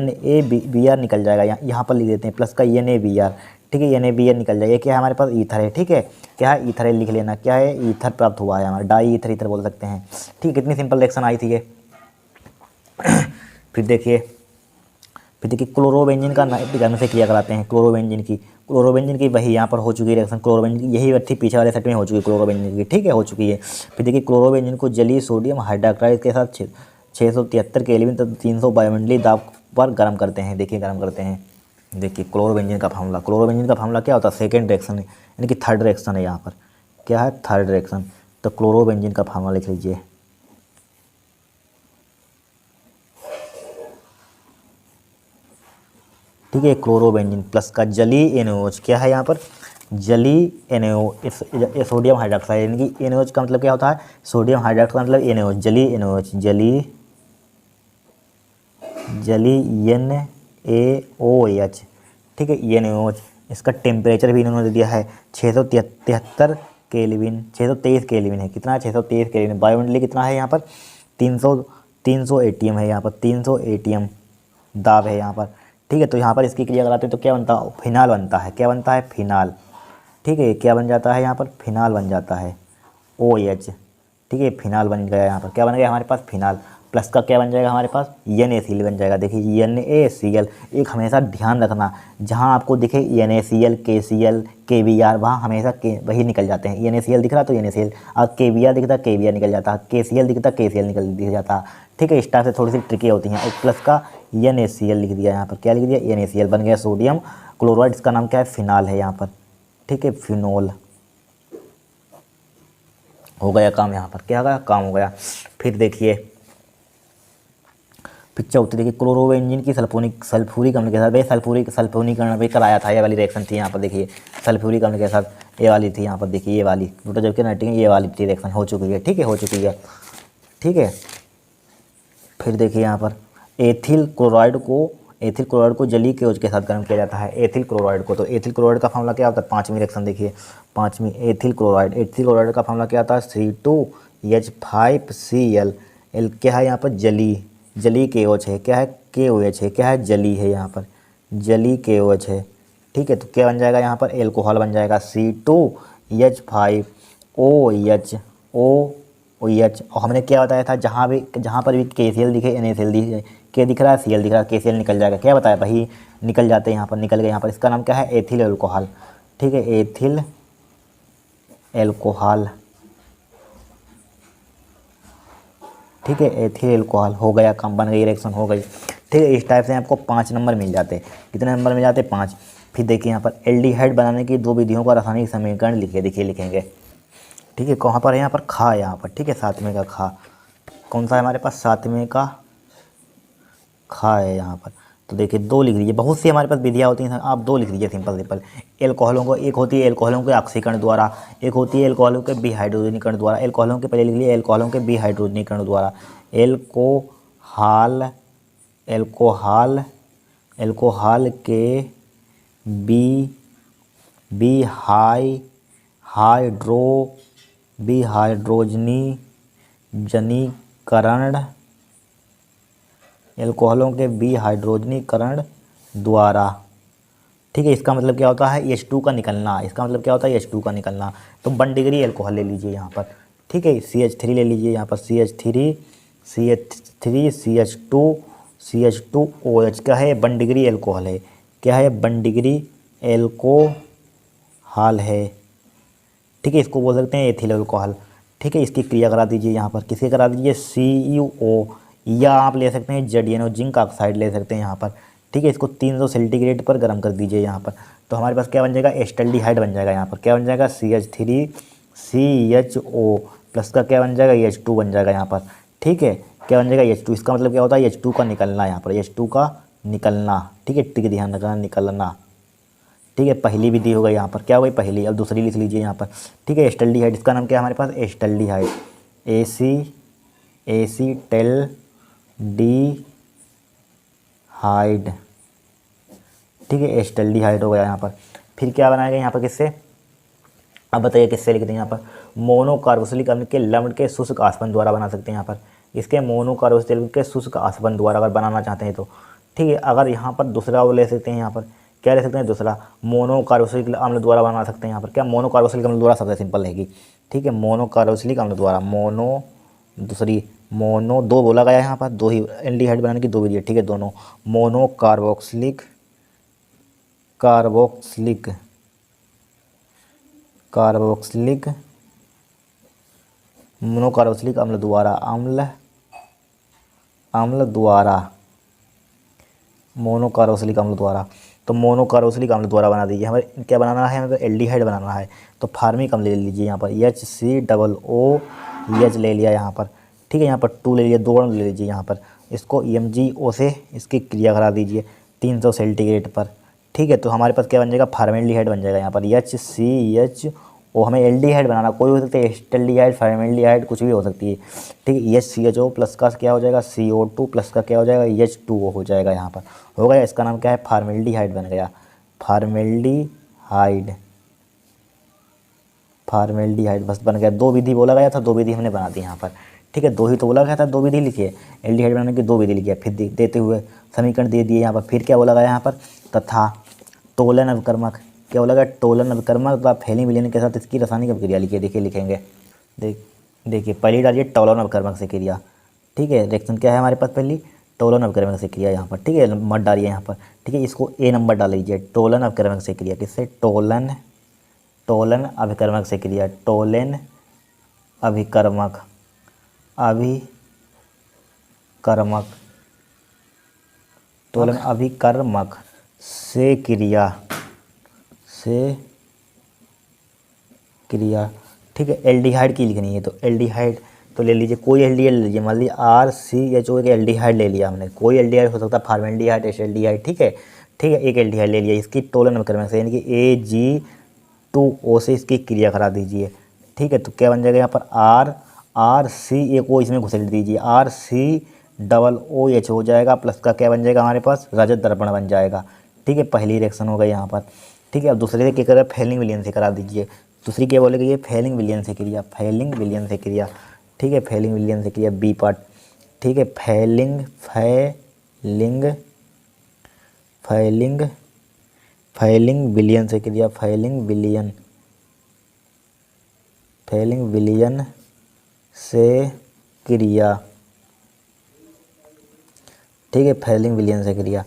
NaBr निकल जाएगा, यहाँ पर लिख देते हैं प्लस का NaBr, ठीक है। NaBr निकल जाएगा। क्या है हमारे पास, ईथर है, ठीक है। क्या है, ईथर है, लिख लेना, क्या है, ईथर प्राप्त हुआ है हमारा, डाई ईथर बोल सकते हैं, ठीक। कितनी सिंपल रिएक्शन आई थी ये। फिर देखिए क्लोरोबेंजीन का नाइट्रीकरण से क्रिया कराते हैं, क्लोरोबेंजीन की वही यहाँ पर हो चुकी रिएक्शन, क्लोरोबेंजीन की यही थी पीछे वाले सेट में हो चुकी है क्लोरोबेंजीन की, ठीक है, हो चुकी है। फिर देखिए क्लोरोबेंजीन को जलीय सोडियम हाइड्रोक्साइड के साथ 673 केल्विन तक 300 वायुमंडलीय दाब पर गर्म करते हैं। देखिए गर्म करते हैं। देखिए क्लोरोबेंजीन का फार्मूला क्या होता है, सेकेंड रिएक्शन है, यानी कि थर्ड रिएक्शन है यहाँ पर, क्या है, थर्ड रिएक्शन। तो क्लोरोबेंजीन का फार्मूला लिख लीजिए, ठीक है। क्लोरोबेंजीन प्लस का जलीय NaOH, क्या है यहाँ पर, जलीय NaO, सोडियम हाइड्रोक्साइड, यानी कि NaOH का मतलब क्या होता है, सोडियम हाइड्रोक्साइड का मतलब NaOH, जलीय NaOH, जलीय NaOH, ठीक है, NaOH। इसका टेम्परेचर भी इन्होंने दे दिया है 673 केल्विन, 623 केल्विन है, कितना है, 623 केल्विन। वायुमंडलीय कितना है यहाँ पर, 300 ATM है यहाँ पर, 300 ATM दाब है यहाँ पर, ठीक है। तो यहाँ पर इसकी क्रिया कराते हैं तो क्या बनता है, फिनाल बनता है, क्या बनता है, फिनाल, ठीक है। क्या बन जाता है यहाँ पर, फिनाल बन जाता है, OH, ठीक है। फिनाल बन गया, यहाँ पर क्या बन गया हमारे पास, फिनाल। प्लस का क्या बन जाएगा हमारे पास, NaCl बन जाएगा। देखिए NaCl, एक हमेशा ध्यान रखना, जहाँ आपको दिखे NaCl, KCl, KBr, वहाँ हमेशा वही निकल जाते हैं। NaCl दिख रहा तो NaCl, और KBr दिखता KBr निकल जाता, KCl दिखता KCl दिख जाता, ठीक है। इस टाइप से थोड़ी सी ट्रिकी होती हैं। और प्लस का NaCl लिख दिया यहाँ पर, क्या लिख दिया, NaCl बन गया सोडियम क्लोराइड। इसका नाम क्या है, फिनाल है यहाँ पर, ठीक है, फिनोल। हो गया काम, यहाँ पर क्या हो गया, काम हो गया। फिर देखिए फिर चौथी देखिए क्लोरोबेंजीन की सल्फ्यूरिक अम्ल के साथ, भाई सल्फोनीकरण भी कराया था, ये वाली रिएक्शन थी यहाँ पर। देखिए सल्फ्यूरिक अम्ल के साथ ये वाली थी यहाँ पर, देखिए ये वाली जबकि नाइट्रोजन, ये वाली थी रिएक्शन हो चुकी है, ठीक है, हो चुकी है, ठीक है। फिर देखिए यहाँ पर एथिल क्लोराइड को जलीय KOH के साथ गर्म किया जाता है, एथिल क्लोराइड को। तो एथिल क्लोराइड का फार्मूला क्या होता है, 5वीं रिएक्शन देखिए, 5वीं एथिल क्लोराइड का फार्मूला क्या आता है, C2H5Cl, क्या है यहाँ पर, जलीय KOH है, क्या है, KOH है, क्या है, जलीय है यहाँ पर, जलीय KOH है, ठीक है। तो क्या बन जाएगा यहाँ पर, एल्कोहल बन जाएगा, C2H5OH, OH। और हमने क्या बताया था, जहाँ पर भी KCl दिखे, NaCl दिखे, क्या दिख रहा है, Cl दिख रहा है, KCl निकल जाएगा, क्या बताया भाई, निकल जाते हैं यहाँ पर, निकल गए यहाँ पर। इसका नाम क्या है, एथिल एल्कोहल, ठीक है, एथिल एल्कोहल, ठीक है, एथिल एल्कोहल। हो गया काम, बन गई रिएक्शन, हो गई, ठीक है। इस टाइप से आपको 5 नंबर मिल जाते हैं। कितने नंबर मिल जाते हैं? 5। फिर देखिए यहाँ पर एल्डिहाइड बनाने की 2 विधियों का रासायनिक समीकरण लिखिए। देखिए लिखेंगे, ठीक है। कहाँ पर है? यहाँ पर खा है, यहाँ पर, ठीक है। 7वें का खा कौन सा है हमारे पास? 7वें का खा है यहाँ पर। तो देखिए 2 लिख लीजिए। बहुत सी हमारे पास विधियाँ होती हैं, आप 2 लिख लीजिए सिंपल सिंपल। एल्कोहलों को, एक होती है एल्कोहलों के ऑक्सीकरण द्वारा, एक होती है एल्कोहलों के विहाइड्रोजनीकरण द्वारा। एल्कोहलों के पहले लिख लीजिए एल्कोहलों के विहाइड्रोजनीकरण द्वारा। एल्कोहाल, एल्कोहाल, एल्कोहल के बी हाइड्रोजनी जनीकरण, एल्कोहलों के विहाइड्रोजनीकरण द्वारा, ठीक है। इसका मतलब क्या होता है? H2 का निकलना। इसका मतलब क्या होता है? H2 का निकलना। तो 1 डिग्री एल्कोहल ले लीजिए यहाँ पर, ठीक है। CH3 ले लीजिए यहाँ पर, CH3 CH2OH क्या है? 1 डिग्री एल्कोहल है। क्या है? 1 डिग्री एल्कोहल है, ठीक है। इसको बोल सकते हैं एथिल एल्कोहल, ठीक है। इसकी क्रिया करा दीजिए यहाँ पर, किसे करा दीजिए? CuO, या आप ले सकते हैं ZnO, जिंक ऑक्साइड ले सकते हैं यहाँ पर, ठीक है। इसको 300 सेंटीग्रेड पर गर्म कर दीजिए यहाँ पर। तो हमारे पास क्या बन जाएगा? एस्टल्डिहाइड बन जाएगा यहाँ पर। क्या बन जाएगा? CH3CHO प्लस का क्या बन जाएगा? H2 बन जाएगा यहाँ पर, ठीक है। क्या बन जाएगा? H2। इसका मतलब क्या होता है? H2 का निकलना यहाँ पर, H2 का निकलना, ठीक है। टिक ध्यान रखना, निकलना, ठीक है। पहली विधि हो गई यहाँ पर, क्या हो गई? पहली। अब दूसरी लिख लीजिए यहाँ पर, ठीक है। एस्टल्डिहाइड, इसका नाम क्या है हमारे पास? एस्टल्डिहाइड, एसीटल्डिहाइड, ठीक है। एस्टल्डिहाइड हो गया यहाँ पर। फिर क्या बनाएगा यहाँ पर? किससे? अब बताइए किससे लिख दें यहाँ पर? मोनोकार्बोक्सिलिक अम्ल के लवण के शुष्क आसवन द्वारा बना सकते हैं यहाँ पर। इसके मोनोकार्बोक्सिलिक के शुष्क आसवन द्वारा अगर बनाना चाहते हैं तो, ठीक है। अगर यहाँ पर दूसरा वो ले सकते हैं यहाँ पर, क्या ले सकते हैं? दूसरा मोनोकार्बोक्सिलिक अम्ल द्वारा बना सकते हैं यहाँ पर। क्या? मोनोकार्बोक्सिलिक अम्ल द्वारा सबसे सिंपल रहेगी, ठीक है। मोनोकार्बोक्सिलिक अम्ल द्वारा, दूसरी मोनो 2 बोला गया यहाँ पर, 2 ही एल्डिहाइड बनाने की 2 विधि है, ठीक है। दोनों मोनोकार्बोक्सिलिक कार्बोक्सिलिक कार्बोक्सिलिक मोनोकार्बोक्सिलिक अम्ल द्वारा, अम्ल द्वारा, मोनोकार्बोक्सिलिक अम्ल द्वारा। तो मोनोकार्बोक्सिलिक अम्ल द्वारा बना दीजिए। हमें क्या बनाना है? हमें एल्डिहाइड बनाना है। तो फार्मिक अम्ल ले लीजिए यहाँ पर, HCOOH ले लिया यहाँ पर, ठीक है। यहाँ पर 2 ले लिया, 2 अम्ल ले लीजिए यहाँ पर। इसको MgO से इसकी क्रिया करा दीजिए 300 सेंटीग्रेड पर, ठीक है। तो हमारे पास क्या बन जाएगा? फार्मेल्डिहाइड बन जाएगा यहाँ पर, HCHO। हमें एल्डिहाइड बनाना, कोई हो सकता है, एस्टल्डिहाइड, फार्मेल्डिहाइड, कुछ भी हो सकती है, ठीक है। HCHO प्लस का क्या हो जाएगा? CO2 प्लस का क्या हो जाएगा? H2O हो जाएगा यहाँ पर, हो गया। इसका नाम क्या है? फार्मेल्डिहाइड बन गया, फार्मेल्डिहाइड, फार्मेल्डिहाइड बस बन गया। 2 विधि बोला गया था, 2 विधि हमने बना दी यहाँ पर, ठीक है। 2 ही तो बोला गया था, 2 विधि लिखिए। एल्डिहाइड बनाने की 2 विधि लिखिए। फिर देते हुए समीकरण दे दिए यहाँ पर। फिर क्या बोला गया यहाँ पर? तथा टोलन अभिकर्मक, क्या बोला गया? टोलन अभिकर्मक तथा फैलिंग विलयन के साथ इसकी रासायनिक अभिक्रिया लिखिए। देखिए लिखेंगे, देखिए पहली डालिए टोलन अभिकर्मक से क्रिया, ठीक है। रिएक्शन क्या है हमारे पास? पहली टोलन अभिकर्मक से क्रिया यहाँ पर, ठीक है। मत डालिए यहाँ पर, ठीक है। इसको A नंबर डाल लीजिए। टोलन अभिकर्मक से क्रिया, किससे? टोलन अभिकर्मक से क्रिया, टोलन अभिकर्मक, टोलन अभिकर्मक से क्रिया, ठीक है। एल्डिहाइड की लिखनी है, तो एल्डिहाइड तो ले लीजिए, कोई एल्डिहाइड ले लीजिए। मान लीजिए RCHO एक एल्डिहाइड ले लिया हमने, कोई एल्डिहाइड हो सकता है, फार्मेल्डिहाइड, एस्टल्डिहाइड, ठीक है, ठीक है। एक एल्डिहाइड ले लिया, इसकी टोलन अभिकर्मक से यानी कि Ag2O से इसकी क्रिया करा दीजिए, ठीक है। तो क्या बन जाएगा यहाँ पर? RC एक O इसमें घुसेड़ दीजिए, RCOOH हो जाएगा, प्लस का क्या बन जाएगा हमारे पास? रजत दर्पण बन जाएगा, ठीक है। पहली रिएक्शन हो गई यहाँ पर, ठीक है। अब दूसरे से क्या करें? फैलिंग विलयन से करा दीजिए। दूसरी क्या बोलेगी? ये फैलिंग विलयन से क्रिया, फैलिंग विलयन से क्रिया, ठीक है। फैलिंग विलयन से क्रिया B पार्ट, ठीक है। फैलिंग विलयन से क्रिया, फैलिंग विलयन से क्रिया, ठीक है। फैलिंग विलयन से क्रिया,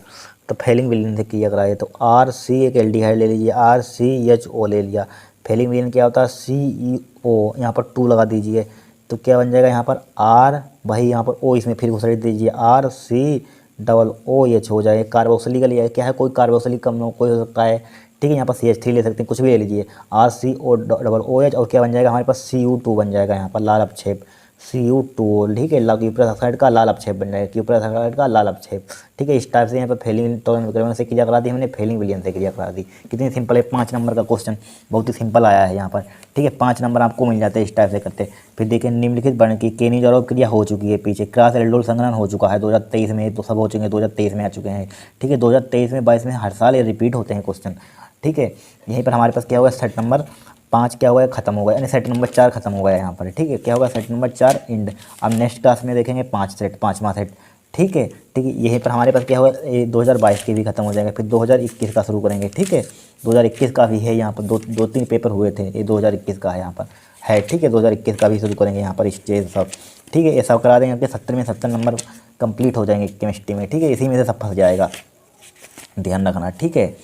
तो फैलिंग विलयन से क्रिया कराइए। तो RC एक एल्डिहाइड ले लीजिए, RCHO ले लिया। फैलिंग विलयन क्या होता है? CO, यहाँ पर 2 लगा दीजिए, तो क्या बन जाएगा यहाँ पर? R, वही यहाँ पर O इसमें फिर घुसेड़ दीजिए, RC CH हो जाए, कार्बोक्सिलिक लिया है, क्या है कोई कार्बोक्सिलिक कम कोई हो सकता है, ठीक है। यहाँ पर CH3 ले सकते हैं, कुछ भी ले लीजिए, RCOOH और क्या बन जाएगा हमारे पास Cu2 बन जाएगा यहाँ पर लाल अपक्षेप Cu2, ठीक है। क्यूप्रस ऑक्साइड का लाल अपक्षेप बन जाएगा, क्यूप्रस ऑक्साइड का लाल अपक्षेप, ठीक है। इस टाइप से यहाँ पर फेलिंग टोलन विक्रमण से क्रिया करा दी हमने, फेलिंग विलियन से क्रिया करा दी। कितनी सिंपल है, 5 नंबर का क्वेश्चन बहुत ही सिंपल आया है यहाँ पर, ठीक है। 5 नंबर आपको मिल जाते हैं इस टाइप से करते। फिर देखिए निम्नलिखित वर्ण की केनिज़ारोव क्रिया हो चुकी है पीछे, क्रॉस एल्डोल संघनन हो चुका है 2023 में, तो सब हो चुके हैं 2023 में आ चुके हैं, ठीक है। 2023 में 22 में हर साल ये रिपीट होते हैं क्वेश्चन, ठीक है। यहीं पर हमारे पास क्या होगा, सेट नंबर 5 क्या हुआ है, खत्म हो गया, यानी सेट नंबर 4 खत्म हो गया यहाँ पर, ठीक है। क्या होगा, सेट नंबर 4 इंड। अब नेक्स्ट क्लास में देखेंगे 5वां सेट, ठीक है, ठीक है। यहीं पर हमारे पास क्या होगा, 2022 के भी खत्म हो जाएगा, फिर 2021 का शुरू करेंगे, ठीक है। 2021 का भी है यहाँ पर, दो तीन पेपर हुए थे, ये 2021 का है यहाँ पर है, ठीक है। 2021 का भी शुरू करेंगे यहाँ पर स्टेज सब, ठीक है। ये सब करा देंगे, आपके 70 में 70 नंबर कंप्लीट हो जाएंगे केमिस्ट्री में, ठीक है। इसी में से सब फंस जाएगा, ध्यान रखना, ठीक है।